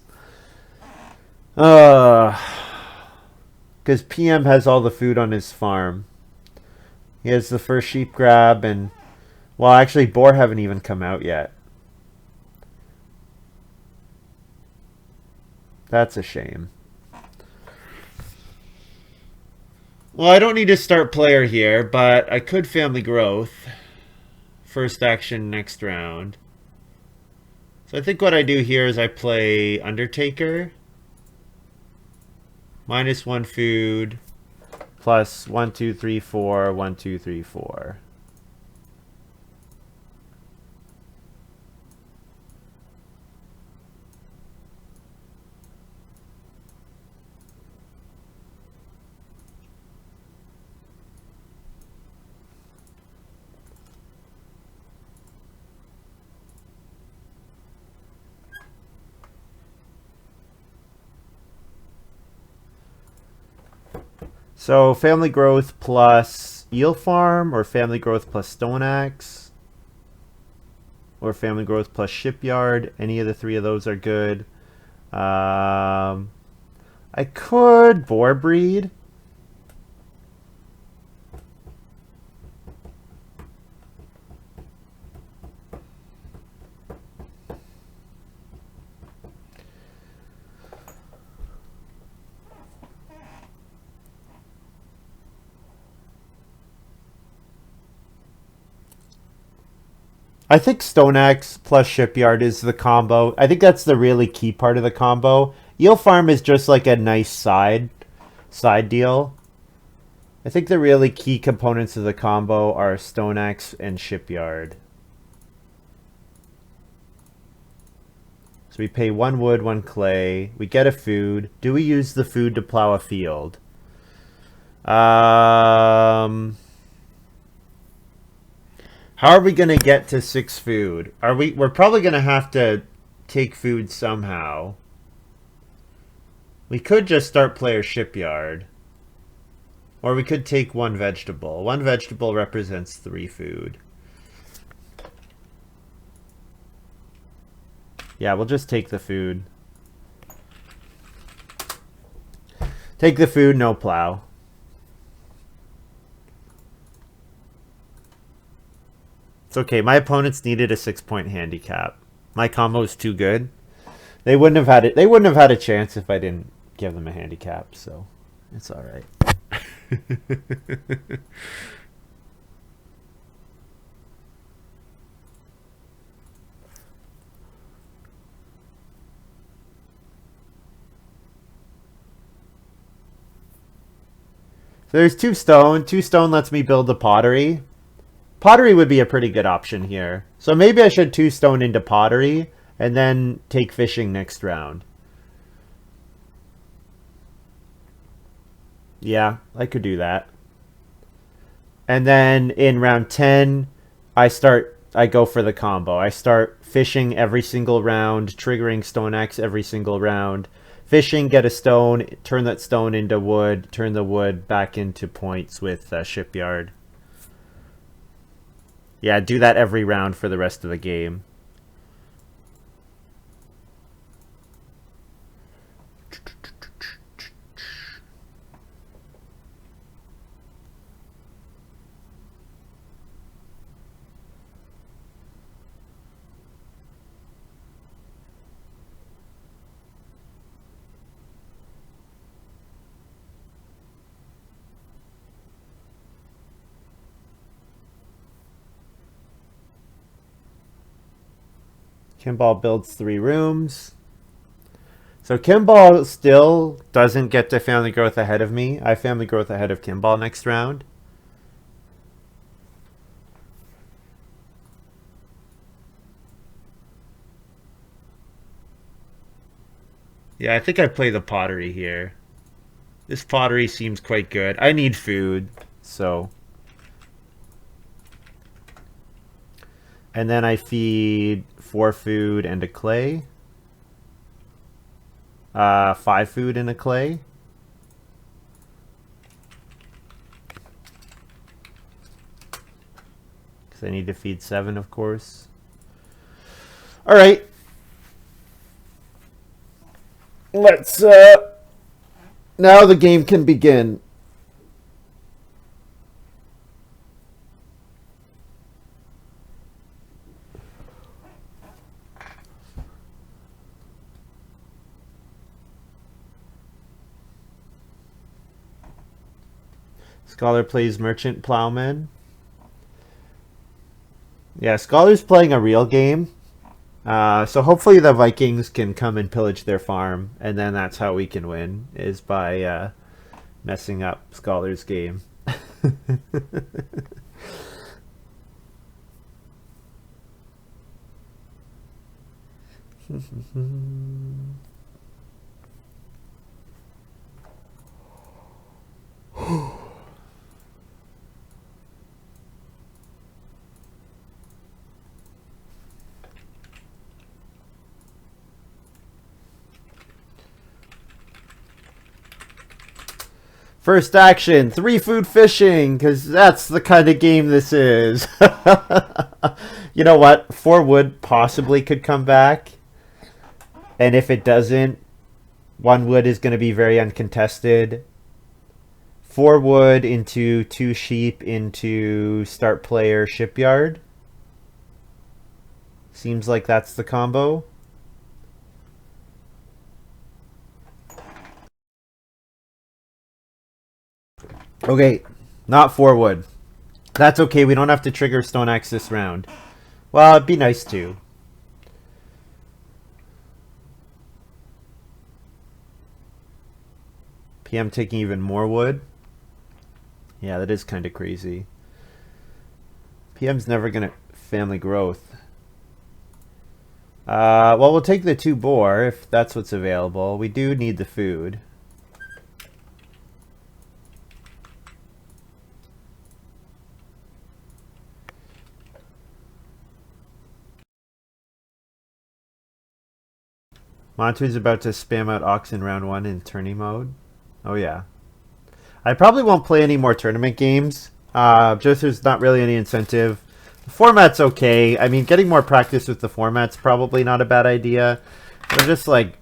Because PM has all the food on his farm. He has the first sheep grab and... Well, actually, boar haven't even come out yet. That's a shame. Well, I don't need to start player here, but I could family growth. First action next round. So I think what I do here is I play Undertaker. -1 food. Plus 1, 2, 3, 4. 1, 2, 3, 4. So family growth plus eel farm, or family growth plus stone axe, or family growth plus shipyard. Any of the three of those are good. I could boar breed. I think Stone Axe plus Shipyard is the combo. I think that's the really key part of the combo. Eel Farm is just like a nice side deal. I think the really key components of the combo are Stone Axe and Shipyard. So we pay 1 wood, 1 clay. We get a food. Do we use the food to plow a field? How are we gonna get to 6 food? We're probably gonna have to take food somehow. We could just start player shipyard. Or we could take 1 vegetable. 1 vegetable represents 3 food. Yeah, we'll just take the food. Take the food, no plow. It's okay. My opponents needed a 6-point handicap. My combo is too good. They wouldn't have had it. They wouldn't have had a chance if I didn't give them a handicap. So it's all right. So there's 2 stone. 2 stone lets me build the pottery. Pottery would be a pretty good option here. So maybe I should 2 stone into pottery and then take fishing next round. Yeah, I could do that. And then in round 10, I go for the combo. I start fishing every single round, triggering Stone Axe every single round. Fishing, get a stone, turn that stone into wood, turn the wood back into points with Shipyard. Yeah, do that every round for the rest of the game. Kimball builds 3 rooms. So Kimball still doesn't get to family growth ahead of me. I family growth ahead of Kimball next round. Yeah, I think I play the pottery here. This pottery seems quite good. I need food, so. And then I feed 4 food and a clay. 5 food and a clay. Because I need to feed 7, of course. All right. Let's, now the game can begin. Scholar plays Merchant Plowman. Yeah, Scholar's playing a real game. So hopefully the Vikings can come and pillage their farm, and then that's how we can win, is by messing up Scholar's game. First action, 3 food fishing, because that's the kind of game this is. You know what? 4 wood possibly could come back. And if it doesn't, 1 wood is going to be very uncontested. 4 wood into 2 sheep into start player shipyard. Seems like that's the combo. Okay, not 4 wood. That's okay, we don't have to trigger Stone Axe this round. Well, it'd be nice to. PM taking even more wood. Yeah, that is kind of crazy. PM's never gonna family growth. Well, we'll take the 2 boar if that's what's available. We do need the food. Montu's about to spam out Ox in round 1 in tourney mode. Oh yeah. I probably won't play any more tournament games. Just there's not really any incentive. The format's okay. I mean, getting more practice with the format's probably not a bad idea. But just like,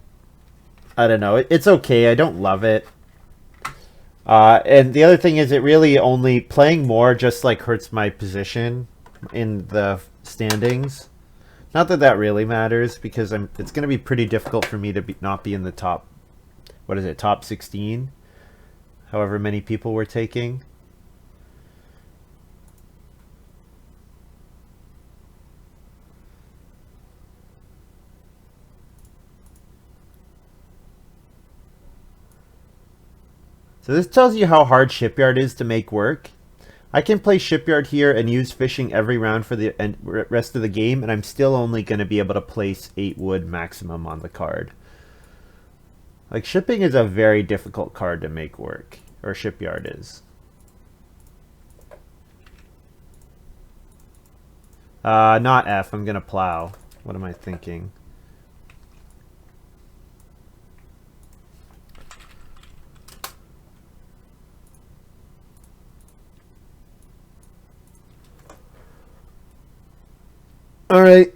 I don't know. It's okay. I don't love it. And the other thing is it really only playing more just like hurts my position in the standings. Not that that really matters because it's going to be pretty difficult for me to not be in the top, what is it, top 16? However many people we're taking. So this tells you how hard Shipyard is to make work. I can play Shipyard here and use fishing every round for the rest of the game, and I'm still only going to be able to place 8 wood maximum on the card. Like, shipping is a very difficult card to make work, or Shipyard is. Not F, I'm going to plow. What am I thinking? All right.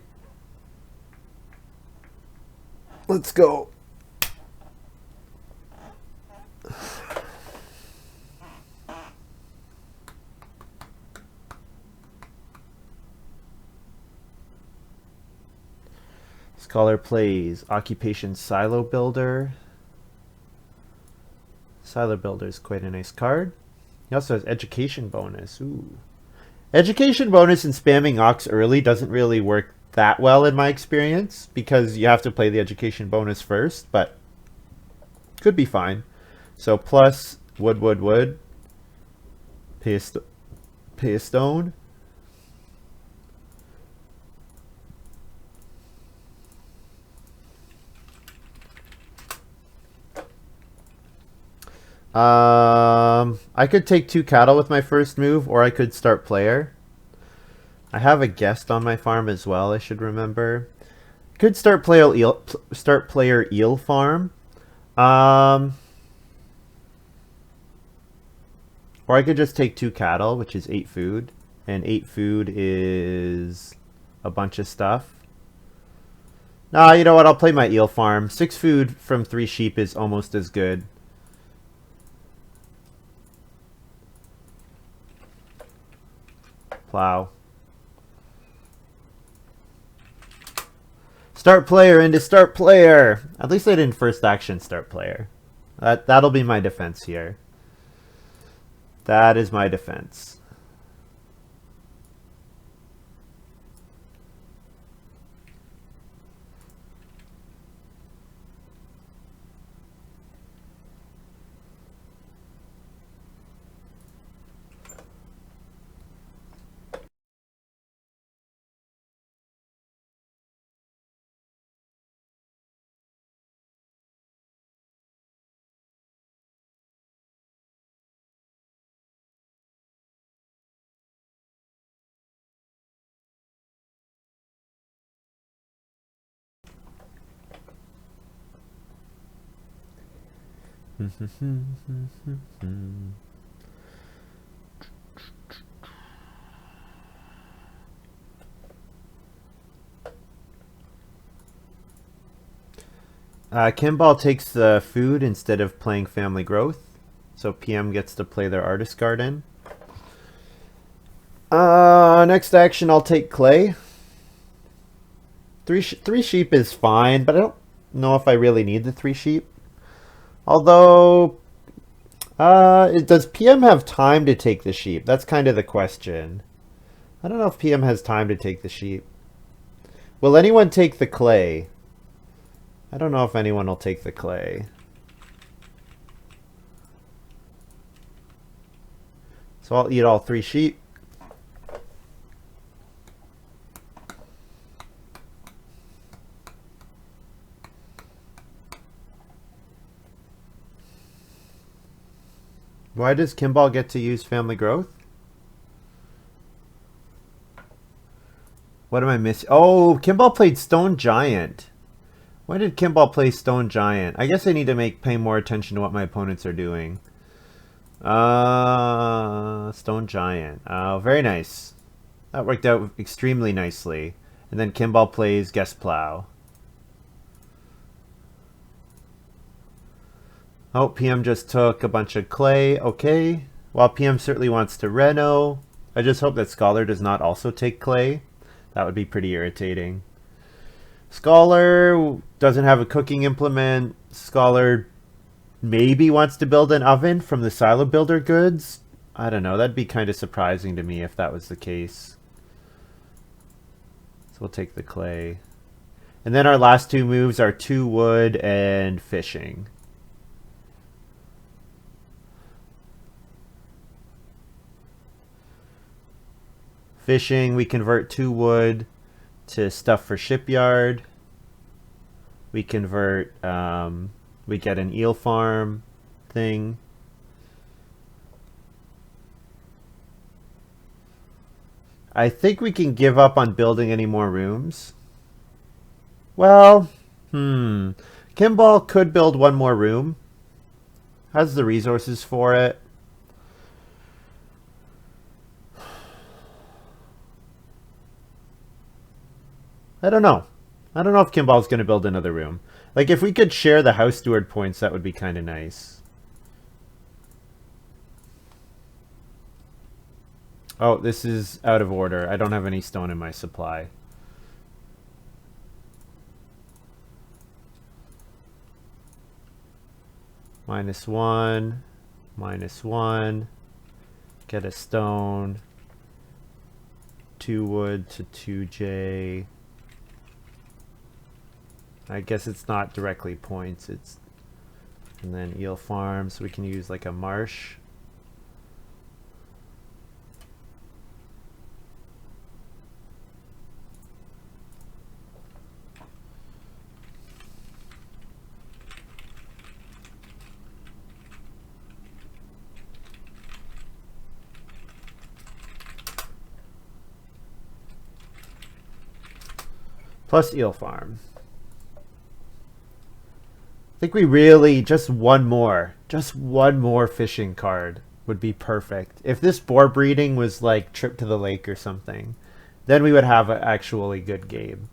Let's go. Scholar plays Occupation Silo Builder. Silo Builder is quite a nice card. He also has Education Bonus. Ooh. Education Bonus and spamming Ox early doesn't really work that well in my experience because you have to play the Education Bonus first, but could be fine. So plus wood, wood, wood. Pay a stone. I could take 2 cattle with my first move, or I could start player. I have a guest on my farm as well, I should remember. Could start player eel farm. Or I could just take 2 cattle, which is 8 food. And 8 food is a bunch of stuff. Nah, you know what? I'll play my eel farm. 6 food from 3 sheep is almost as good. Plow. Start player into start player. At least I didn't first action start player. That'll be my defense here. That is my defense. Kimball takes the food instead of playing family growth. So PM gets to play their artist garden. Next action, I'll take clay. Three sheep is fine, but I don't know if I really need the 3 sheep. Although, does PM have time to take the sheep? That's kind of the question. I don't know if PM has time to take the sheep. Will anyone take the clay? I don't know if anyone will take the clay. So I'll eat all 3 sheep. Why does Kimball get to use family growth? What am I missing? Oh, Kimball played Stone Giant. Why did Kimball play Stone Giant? I guess I need to pay more attention to what my opponents are doing. Stone Giant. Oh, very nice. That worked out extremely nicely. And then Kimball plays Guest Plow. Oh, PM just took a bunch of clay. Okay. While PM certainly wants to reno, I just hope that Scholar does not also take clay. That would be pretty irritating. Scholar doesn't have a cooking implement. Scholar maybe wants to build an oven from the Silo Builder goods. I don't know. That'd be kind of surprising to me if that was the case. So we'll take the clay. And then our last 2 moves are 2 wood and fishing. Fishing, we convert 2 wood to stuff for shipyard. We convert, we get an eel farm thing. I think we can give up on building any more rooms. Well, Kimball could build 1 more room. Has the resources for it. I don't know. I don't know if Kimball's going to build another room. Like, if we could share the house steward points, that would be kind of nice. Oh, this is out of order. I don't have any stone in my supply. -1, -1. Get a stone. 2 wood to 2J. I guess it's not directly points. It's, and then eel farm, so we can use like a marsh. Plus eel farm. I think we really, just one more fishing card would be perfect. If this boar breeding was like Trip to the Lake or something, then we would have an actually good game.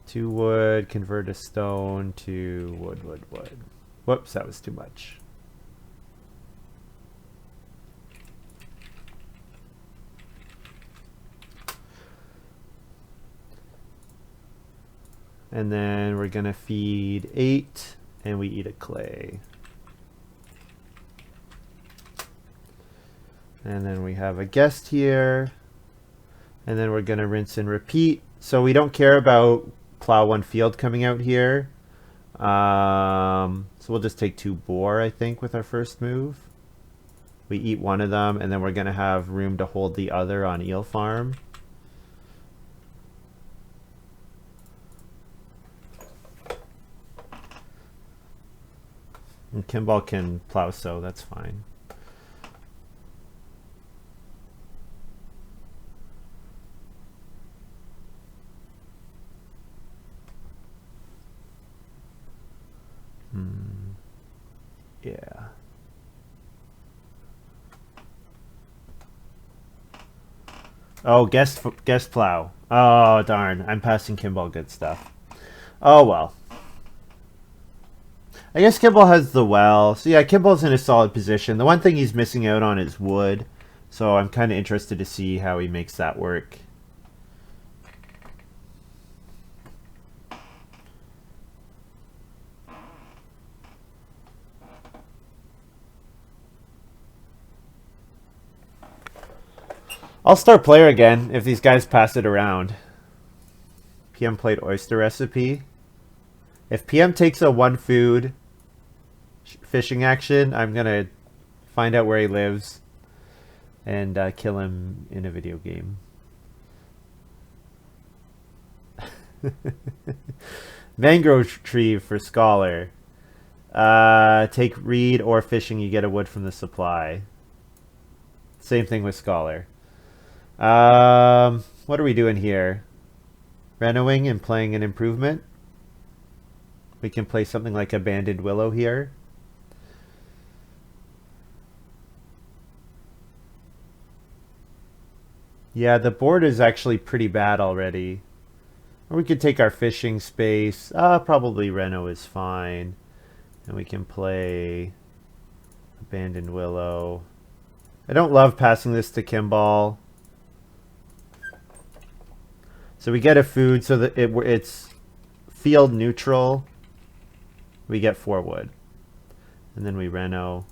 2 wood, convert a stone to wood. Whoops, that was too much. And then we're going to feed 8, and we eat a clay. And then we have a guest here. And then we're going to rinse and repeat. So we don't care about plow 1 field coming out here. So we'll just take 2 boar, I think, with our first move. We eat 1 of them, and then we're going to have room to hold the other on eel farm. And Kimball can plow sow, that's fine. Yeah. Oh, guest plow. Oh, darn. I'm passing Kimball good stuff. Oh, well. I guess Kimball has the well. So, yeah, Kimball's in a solid position. The one thing he's missing out on is wood. So, I'm kind of interested to see how he makes that work. I'll start player again if these guys pass it around. PM played oyster recipe. If PM takes a one food fishing action, I'm going to find out where he lives and kill him in a video game. Mangrove tree for scholar. Take reed or fishing, you get a wood from the supply. Same thing with scholar. What are we doing here? Renoing and playing an improvement. We can play something like Abandoned Willow here. Yeah, the board is actually pretty bad already. Or we could take our fishing space. Probably Reno is fine. And we can play Abandoned Willow. I don't love passing this to Kimball. So we get a food so that it's field neutral. We get 4 wood. And then we Reno.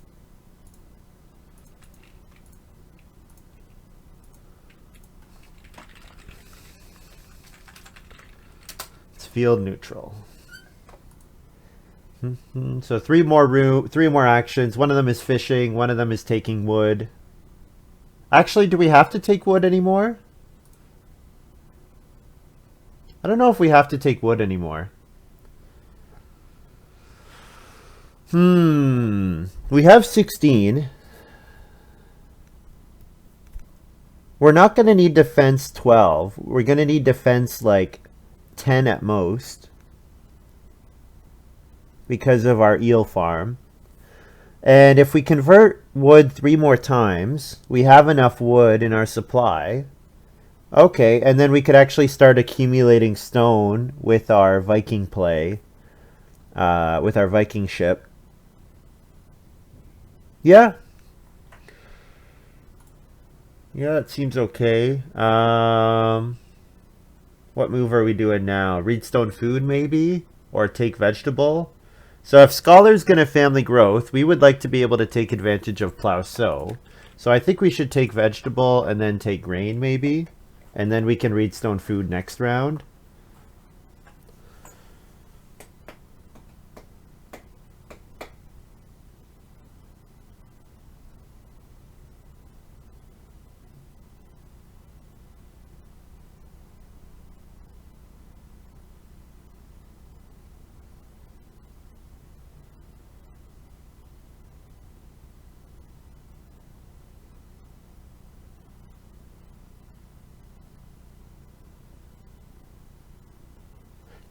It's field neutral. So 3 more actions. One of them is fishing. One of them is taking wood. Actually, do we have to take wood anymore? I don't know if we have to take wood anymore. We have 16. We're not going to need defense 12. We're going to need defense like 10 at most because of our eel farm. And if we convert wood 3 more times, we have enough wood in our supply. Okay, and then we could actually start accumulating stone with our Viking play, with our Viking ship. Yeah. Yeah, it seems okay. What move are we doing now? Reedstone food, maybe? Or take vegetable? So if Scholar's going to family growth, we would like to be able to take advantage of plow sow. So I think we should take vegetable and then take grain, maybe. And then we can Reedstone food next round.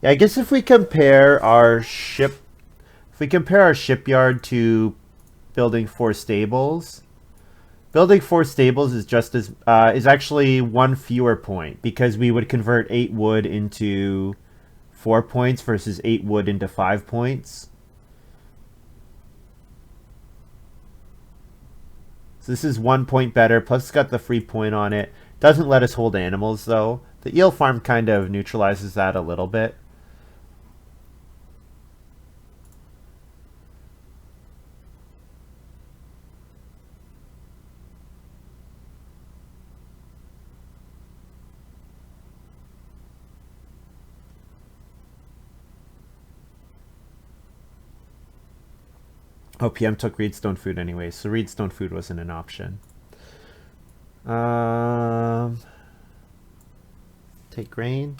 Yeah, I guess if we compare our shipyard to building 4 stables, building 4 stables is just as is actually 1 fewer point because we would convert 8 wood into 4 points versus 8 wood into 5 points. So this is 1 point better, plus it's got the free point on it. Doesn't let us hold animals though. The eel farm kind of neutralizes that a little bit. Oh, PM took Reedstone food anyway, so Reedstone food wasn't an option. Take grain.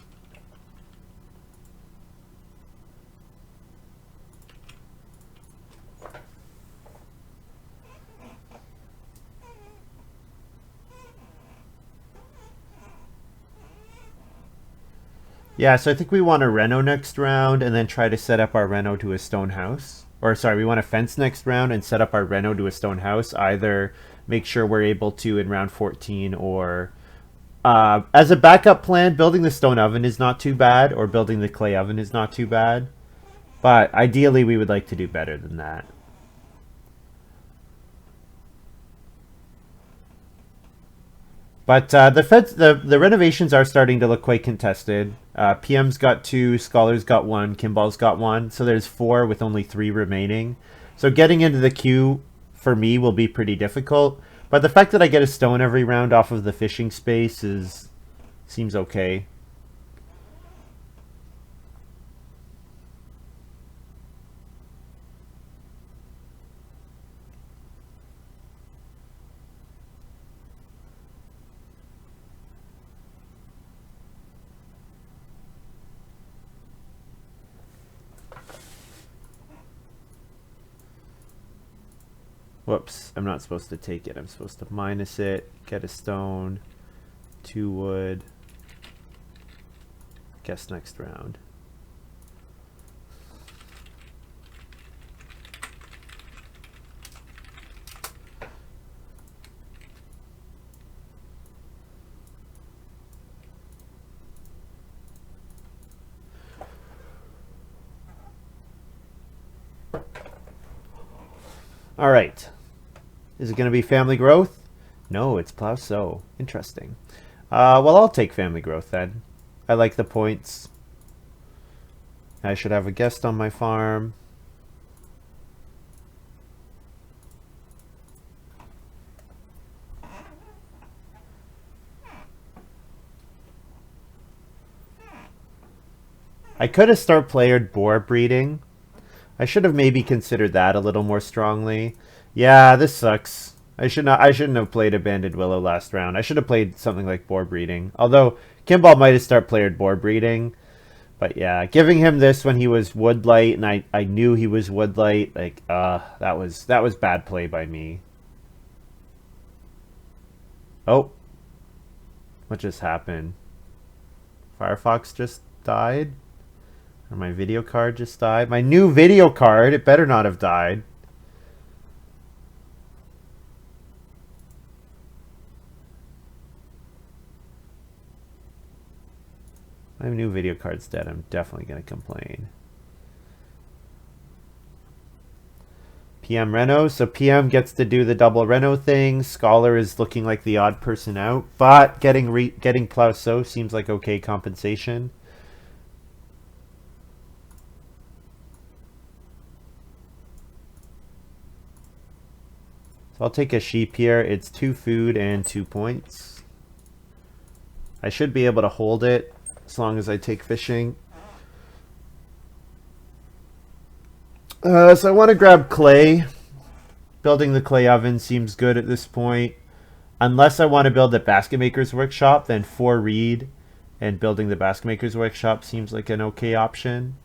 Yeah, so I think we want a Reno next round and then try to set up our Reno to a stone house. or sorry, we want to fence next round and set up our reno to a stone house. Either make sure we're able to in round 14, or as a backup plan, building the stone oven is not too bad, or building the clay oven is not too bad. But ideally, we would like to do better than that. But the renovations are starting to look quite contested. PM's got 2, Scholar's got 1, Kimball's got 1. So there's 4 with only 3 remaining. So getting into the queue for me will be pretty difficult. But the fact that I get a stone every round off of the fishing space seems okay. Whoops, I'm not supposed to take it. I'm supposed to minus it, get a stone, 2 wood. Guess next round. All right. Is it going to be family growth? No, it's plow sow. Interesting. Well, I'll take family growth then. I like the points. I should have a guest on my farm. I could have start playered boar breeding. I should have maybe considered that a little more strongly. Yeah, this sucks. I shouldn't have played Abandoned Willow last round. I should have played something like boar breeding. Although Kimball might have start playered boar breeding. But yeah, giving him this when he was woodlight and I knew he was woodlight, like that was bad play by me. Oh. What just happened? Firefox just died? Or my video card just died? My new video card, it better not have died. My new video card's dead. I'm definitely going to complain. PM Reno. So PM gets to do the double Reno thing. Scholar is looking like the odd person out. But getting plow sow seems like okay compensation. So I'll take a sheep here. It's 2 food and 2 points. I should be able to hold it as long as I take fishing. So I want to grab clay. Building the clay oven seems good at this point. Unless I want to build a basket maker's workshop, then 4 reed and building the basket maker's workshop seems like an okay option.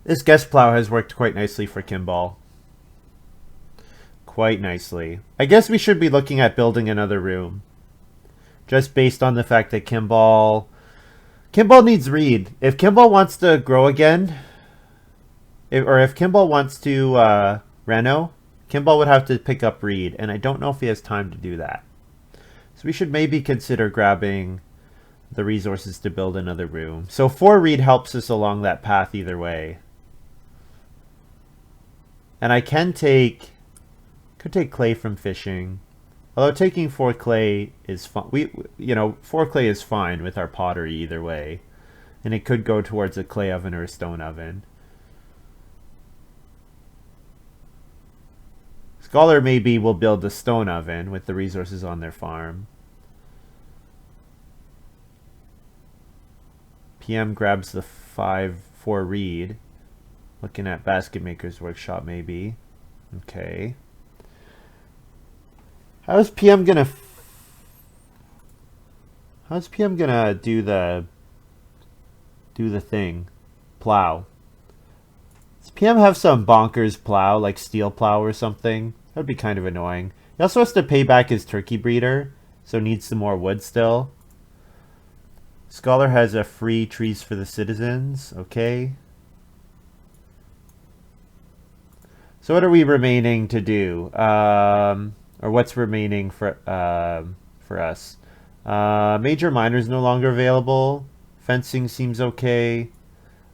This guest plow has worked quite nicely for Kimball. Quite nicely. I guess we should be looking at building another room. Just based on the fact that Kimball needs reed. If Kimball wants to grow again, if Kimball wants to reno, Kimball would have to pick up reed, and I don't know if he has time to do that. So we should maybe consider grabbing the resources to build another room. So 4 reed helps us along that path either way. And I could take clay from fishing. Although taking 4 clay is fun. 4 clay is fine with our pottery either way. And it could go towards a clay oven or a stone oven. Scholar maybe will build a stone oven with the resources on their farm. PM grabs the 4 reed. Looking at basket maker's workshop maybe. Okay. How's PM gonna do the thing? Plow. Does PM have some bonkers plow, like steel plow or something? That would be kind of annoying. He also has to pay back his turkey breeder, so needs some more wood still. Scholar has a free trees for the citizens. Okay. So what are we remaining to do? Or what's remaining for us? Major miners no longer available. Fencing seems okay.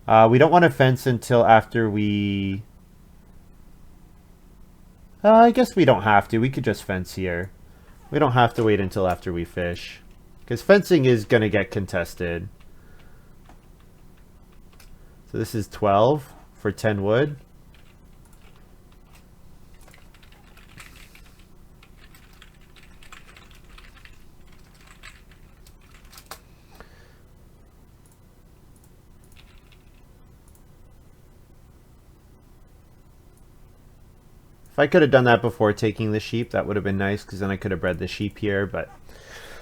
We don't want to fence until after we... I guess we don't have to. We could just fence here. We don't have to wait until after we fish. Because fencing is going to get contested. So this is 12 for 10 wood. If I could have done that before taking the sheep, that would have been nice, because then I could have bred the sheep here, but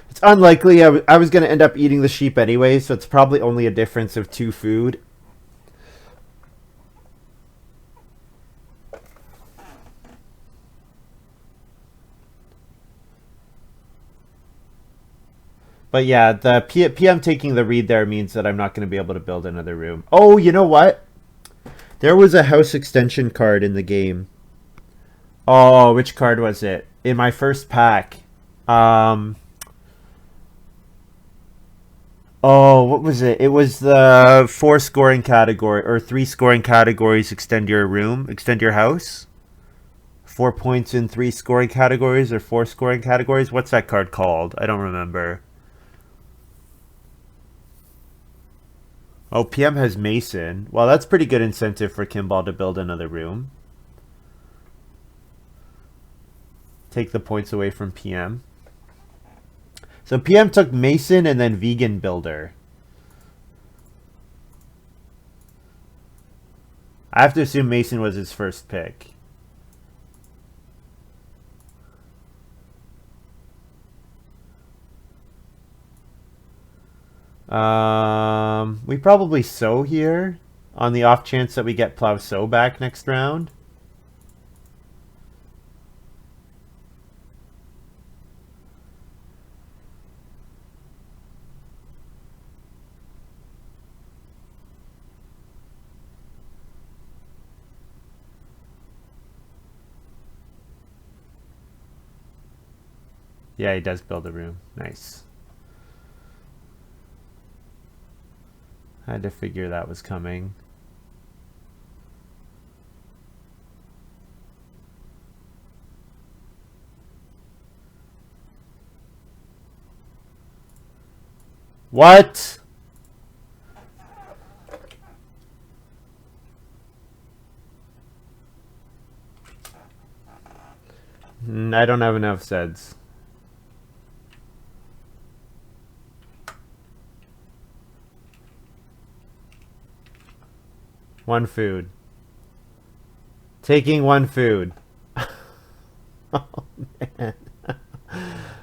it's unlikely. I was going to end up eating the sheep anyway, so it's probably only a difference of 2 food. But yeah, the PM taking the reed there means that I'm not going to be able to build another room. Oh, you know what? There was a house extension card in the game. Oh, which card was it? In my first pack. Oh, what was it? It was the 4 scoring category, or 3 scoring categories extend your room, extend your house. 4 points in 3 scoring categories or 4 scoring categories. What's that card called? I don't remember. Oh, PM has Mason. Well, that's pretty good incentive for Kimball to build another room. Take the points away from PM. So PM took Mason and then Vegan Builder. I have to assume Mason was his first pick. We probably sow here on the off chance that we get plow sow back next round. Yeah, he does build a room. Nice. I had to figure that was coming. What? I don't have enough seds. One food. Taking one food. Oh, man.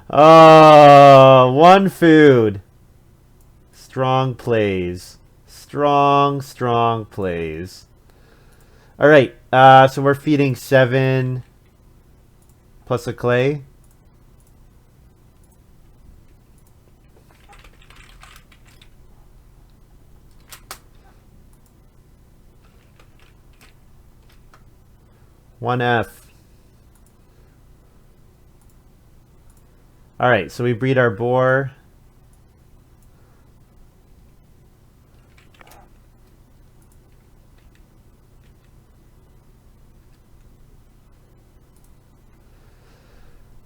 Oh, one food. Strong plays. Strong plays. All right. So we're feeding 7 plus a clay. One F. All right, so we breed our boar.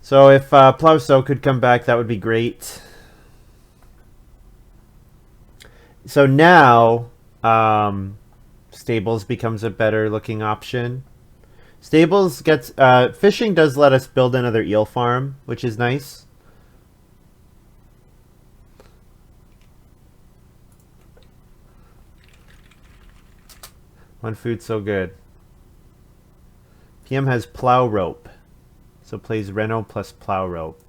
So if Plow Sow could come back, that would be great. So now Stables becomes a better looking option. Stables gets fishing does let us build another eel farm, which is nice. One food so good. PM has plow rope. So plays Reno plus plow rope.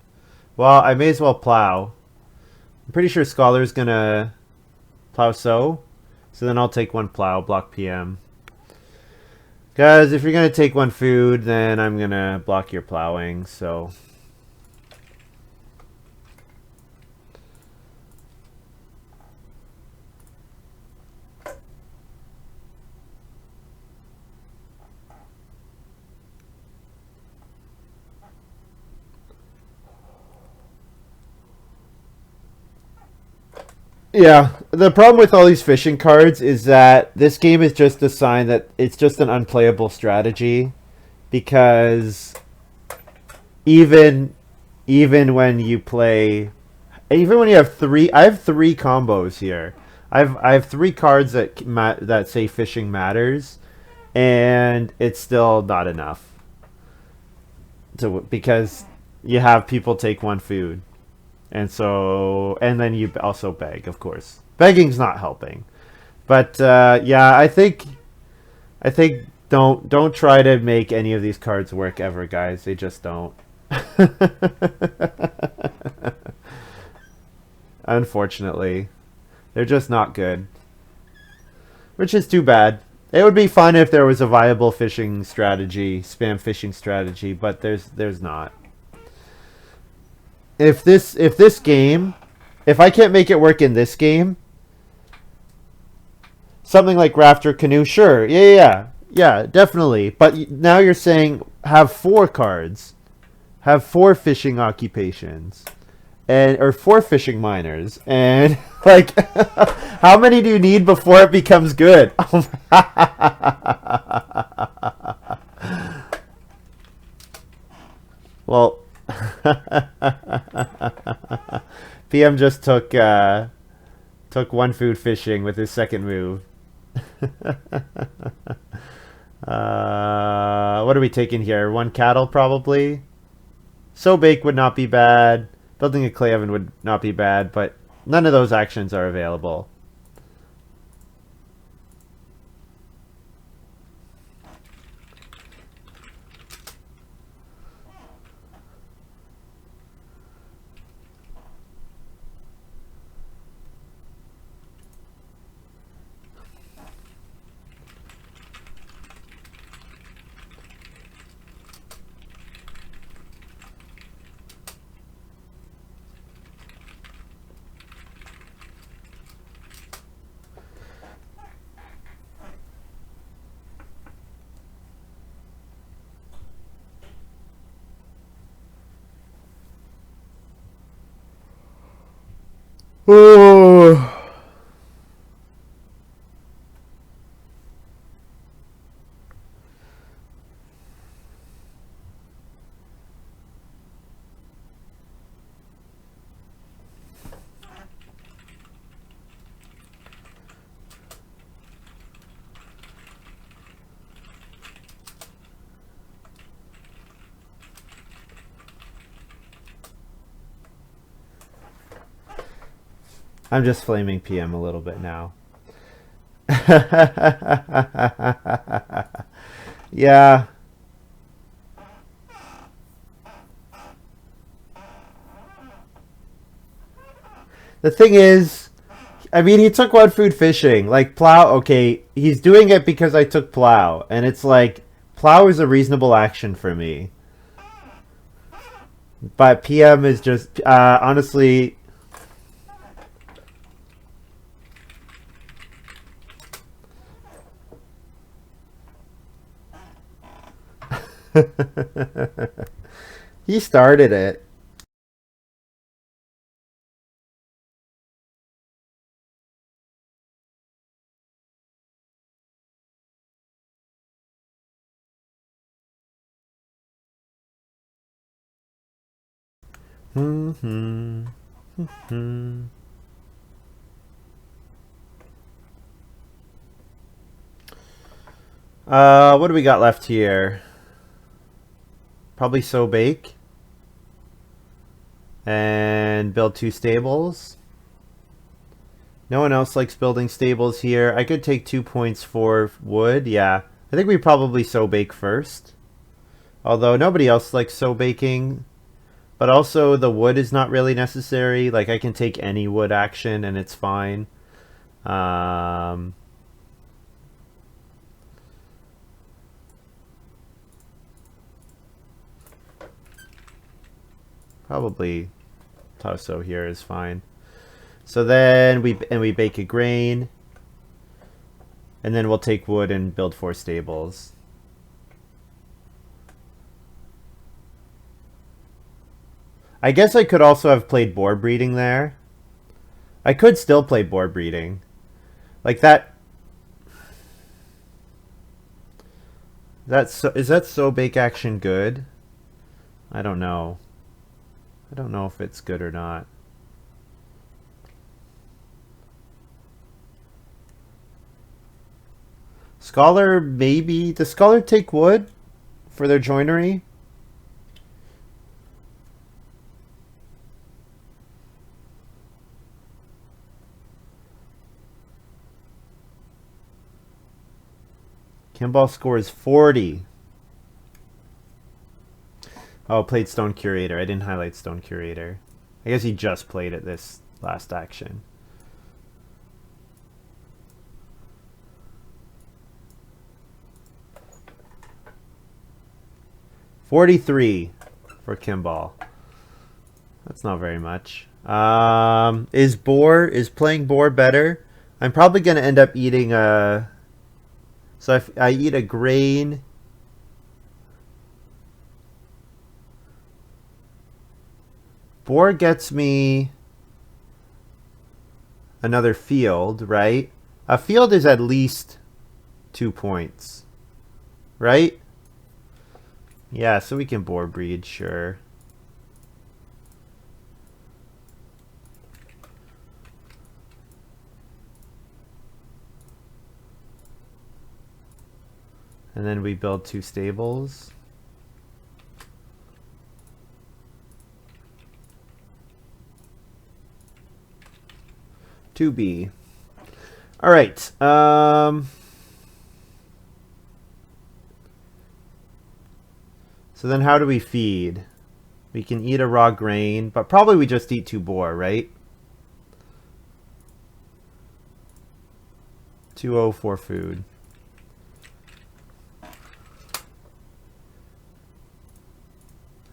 Well, I may as well plow. I'm pretty sure Scholar's gonna plow sow. So then I'll take one plow, block PM. Guys, if you're gonna take one food, then I'm gonna block your plowing, so. Yeah, the problem with all these fishing cards is that this game is just a sign that it's just an unplayable strategy because even even when you play even when you have three I have three combos here. I have three cards that say fishing matters and it's still not enough to because you have people take one food. And then you also beg, of course. Begging's not helping. But yeah, I think don't try to make any of these cards work ever, guys. They just don't. Unfortunately, they're just not good, which is too bad. It would be fun if there was a viable fishing strategy, spam fishing strategy, but there's not. If this game, if I can't make it work in this game, something like Rafter Canoe, sure, yeah, definitely. But now you're saying have four cards, have four fishing occupations, and or four fishing miners, and like, how many do you need before it becomes good? Well, PM just took one food fishing with his second move. What are we taking here? One cattle, probably. So bake would not be bad. Building a clay oven would not be bad, but none of those actions are available. Oh. I'm just flaming PM a little bit now. Yeah. The thing is, I mean, he took one food fishing. Like, plow, okay, he's doing it because I took plow. And it's like, plow is a reasonable action for me. But PM is just, honestly. He started it. Hmm. Hmm. What do we got left here? Probably so bake. And build two stables. No one else likes building stables here. I could take 2 points for wood. Yeah. I think we probably so bake first. Although nobody else likes so baking. But also the wood is not really necessary. Like I can take any wood action and it's fine. Um, Probably Tasso here is fine. So then we bake a grain. And then we'll take wood and build 4 stables. I guess I could also have played boar breeding there. I could still play boar breeding. Like that. Is that so bake action good? I don't know. I don't know if it's good or not. Scholar, maybe. Does Scholar take wood for their joinery? Kimball scores 40. Oh, played Stone Curator. I didn't highlight Stone Curator. I guess he just played it this last action. $43 for Kimball. That's not very much. Is playing boar better? I'm probably gonna end up eating a. So I eat a grain. Boar gets me another field, right? A field is at least 2 points, right? Yeah, so we can boar breed, sure. And then we build 2 stables. To be. All right. So then how do we feed? We can eat a raw grain, but probably we just eat 2 boar, right? 2-0 for food.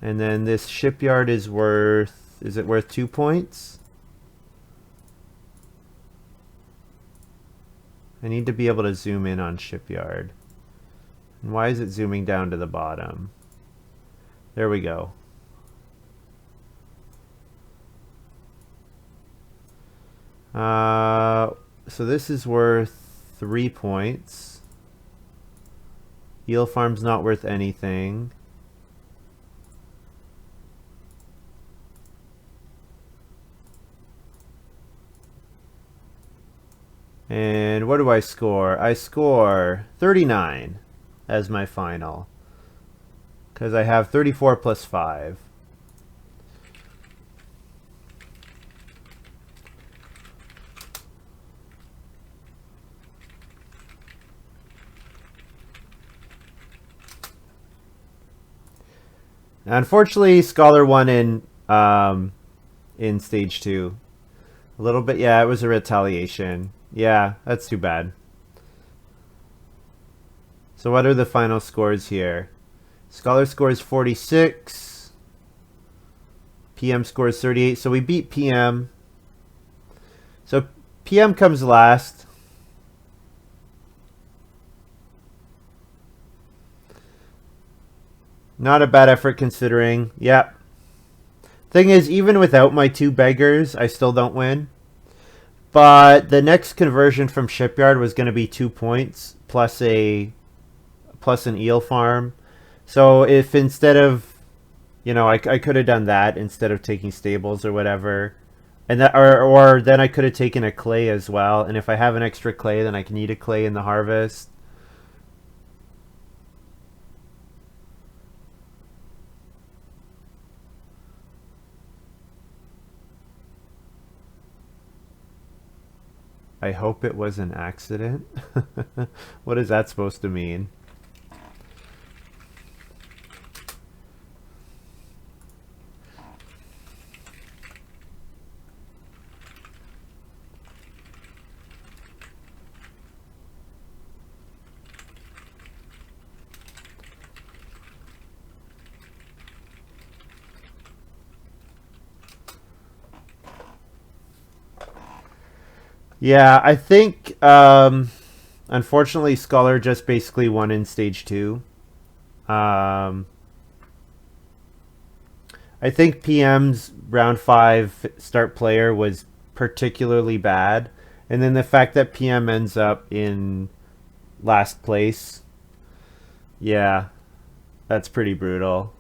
And then this shipyard is it worth 2 points? I need to be able to zoom in on shipyard. And why is it zooming down to the bottom? There we go. So this is worth 3 points. Eel farm's not worth anything. And what do I score? I score 39 as my final. Because I have 34 plus 5. Unfortunately, Scholar won in stage 2. A little bit, yeah, it was a retaliation. Yeah, that's too bad. So what are the final scores here? Scholar scores 46. PM scores 38. So we beat PM. So PM comes last. Not a bad effort considering. Yep. Thing is, even without my 2 beggars, I still don't win. But the next conversion from shipyard was going to be 2 points plus an eel farm. So if instead of, I could have done that instead of taking stables or whatever, and that or then I could have taken a clay as well. And if I have an extra clay, then I can eat a clay in the harvest. I hope it was an accident. What is that supposed to mean? Yeah, I think, unfortunately, Scholar just basically won in stage 2. I think PM's round 5 start player was particularly bad. And then the fact that PM ends up in last place, yeah, that's pretty brutal.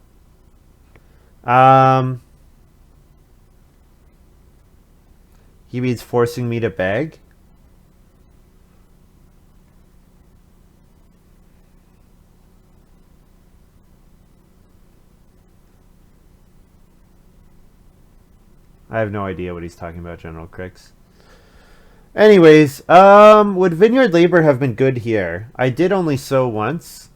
He means forcing me to beg. I have no idea what he's talking about, General Crix. Anyways, would vineyard labor have been good here? I did only sow once.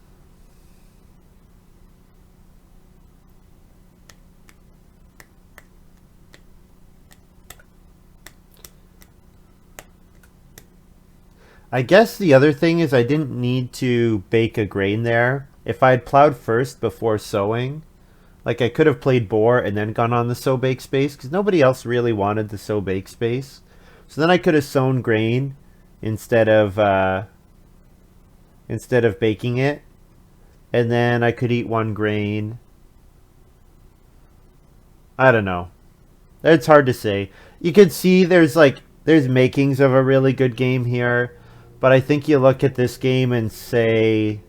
I guess the other thing is I didn't need to bake a grain there. If I had plowed first before sowing, like I could have played boar and then gone on the sow bake space because nobody else really wanted the sow bake space. So then I could have sown grain instead of baking it, and then I could eat one grain. I don't know. It's hard to say. You can see there's makings of a really good game here, but I think you look at this game and say,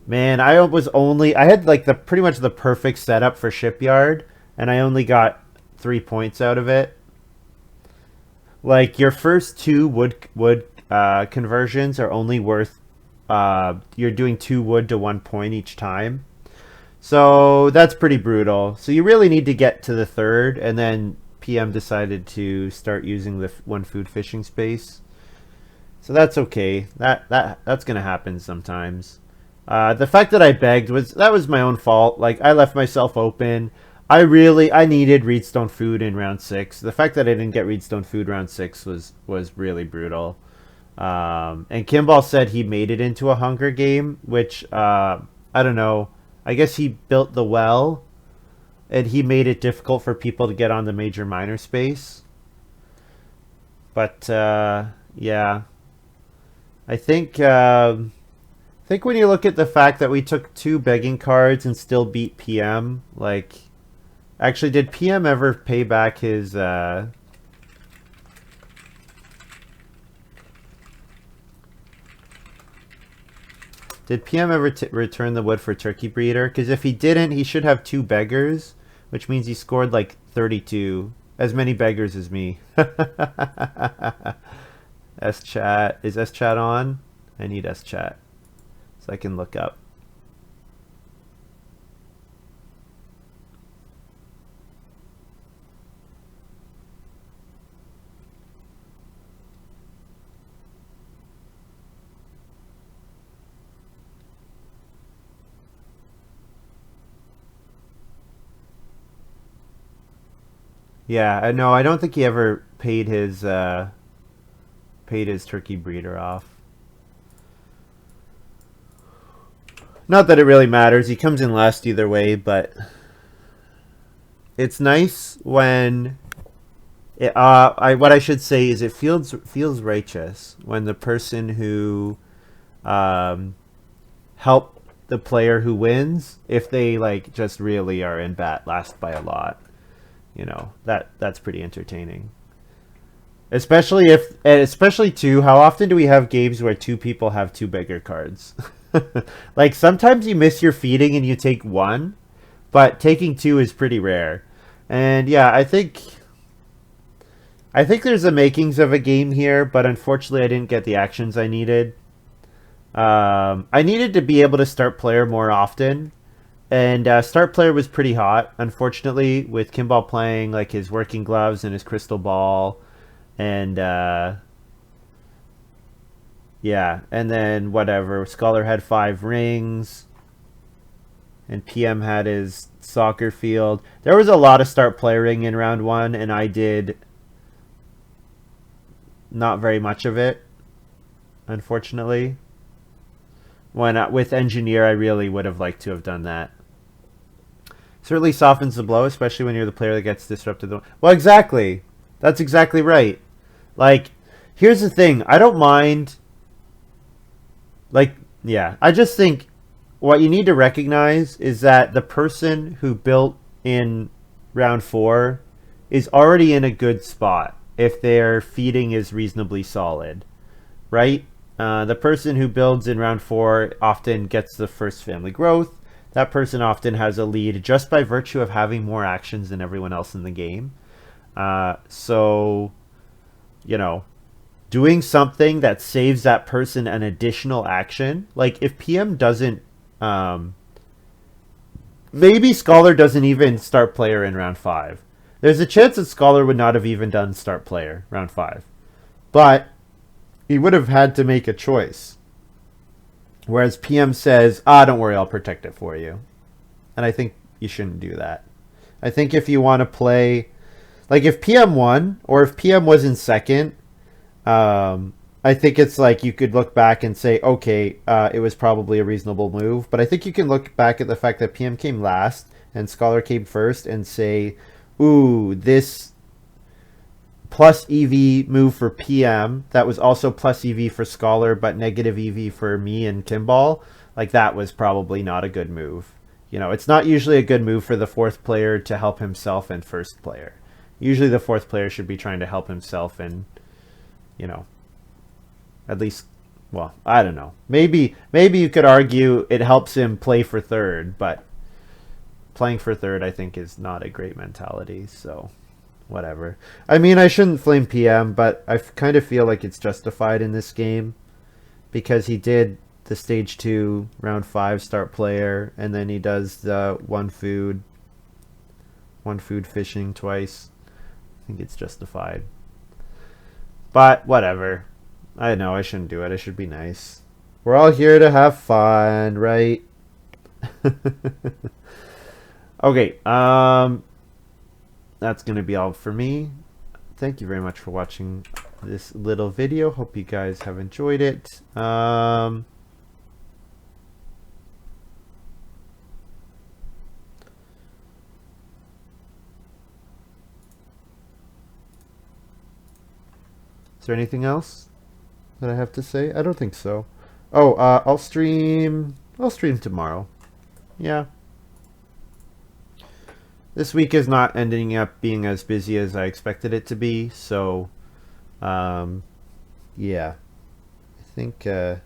man, I had like the pretty much the perfect setup for Shipyard, and I only got 3 points out of it. Like your first two wood conversions are only worth you're doing 2 wood to 1 point each time. So that's pretty brutal. So you really need to get to the third, and then PM decided to start using the one food fishing space. So that's okay. That's gonna happen sometimes. The fact that I begged was my own fault. Like I left myself open. I needed Reedstone food in round 6. The fact that I didn't get Reedstone food round 6 was really brutal. And Kimball said he made it into a hunger game, which I don't know. I guess he built the well, and he made it difficult for people to get on the major minor space. But yeah, I think when you look at the fact that we took 2 begging cards and still beat PM, like, actually, did PM ever pay back his Did PM ever return the wood for Turkey Breeder? Because if he didn't, he should have 2 beggars, which means he scored like 32. As many beggars as me. S-Chat. Is S-Chat on? I need S-Chat so I can look up. Yeah, no, I don't think he ever paid his Turkey Breeder off. Not that it really matters. He comes in last either way, but it's nice when what I should say is it feels righteous when the person who helped the player who wins, if they like just really are in bat last by a lot. You know, that's pretty entertaining. Especially too, how often do we have games where 2 people have 2 bigger cards? Like sometimes you miss your feeding and you take 1, but taking 2 is pretty rare. And yeah, I think there's the makings of a game here, but unfortunately I didn't get the actions I needed. I needed to be able to start player more often. And start player was pretty hot, unfortunately, with Kimball playing like his working gloves and his crystal ball. And yeah, and then whatever. Scholar had 5 rings. And PM had his soccer field. There was a lot of start playering in round 1, and I did not very much of it, unfortunately. With engineer, I really would have liked to have done that. Certainly softens the blow, especially when you're the player that gets disrupted. Well, exactly. That's exactly right. Like, here's the thing. I don't mind. Like, yeah. I just think what you need to recognize is that the person who built in round 4 is already in a good spot. if their feeding is reasonably solid, right? The person who builds in round 4 often gets the first family growth. That person often has a lead just by virtue of having more actions than everyone else in the game. So, you know, doing something that saves that person an additional action. Like if PM doesn't, maybe Scholar doesn't even start player in round 5. There's a chance that Scholar would not have even done start player round 5. But he would have had to make a choice. Whereas PM says, don't worry, I'll protect it for you. And I think you shouldn't do that. I think if you want to play, like if PM won, or if PM was in second, I think it's like you could look back and say, okay, it was probably a reasonable move. But I think you can look back at the fact that PM came last and Scholar came first and say, ooh, this plus EV move for PM that was also plus EV for Scholar but negative EV for me and Kimball, like that was probably not a good move. You know, it's not usually a good move for the fourth player to help himself and first player. Usually the fourth player should be trying to help himself and, you know, at least, well, I don't know. Maybe you could argue it helps him play for third, but playing for third I think is not a great mentality, so whatever. I mean, I shouldn't flame PM, but I kind of feel like it's justified in this game because he did the stage 2 round 5 start player, and then he does the one food fishing twice. I think it's justified, but whatever. I know I shouldn't do it. I should be nice. We're all here to have fun, right? Okay, that's going to be all for me. Thank you very much for watching this little video. Hope you guys have enjoyed it. Is there anything else that I have to say? I don't think so. Oh, I'll stream tomorrow. Yeah. This week is not ending up being as busy as I expected it to be, so yeah. I think I'll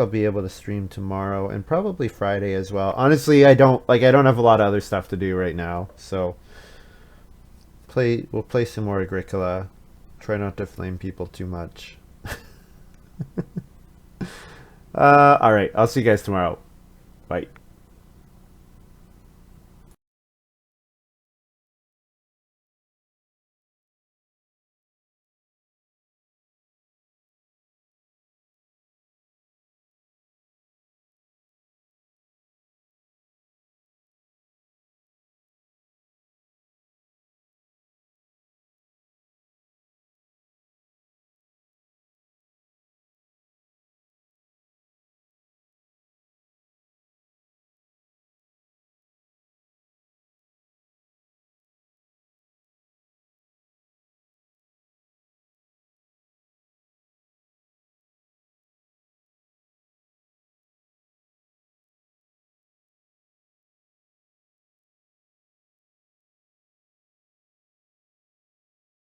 be able to stream tomorrow and probably Friday as well. Honestly, I don't have a lot of other stuff to do right now, so we'll play some more Agricola. Try not to flame people too much. All right, I'll see you guys tomorrow. Bye.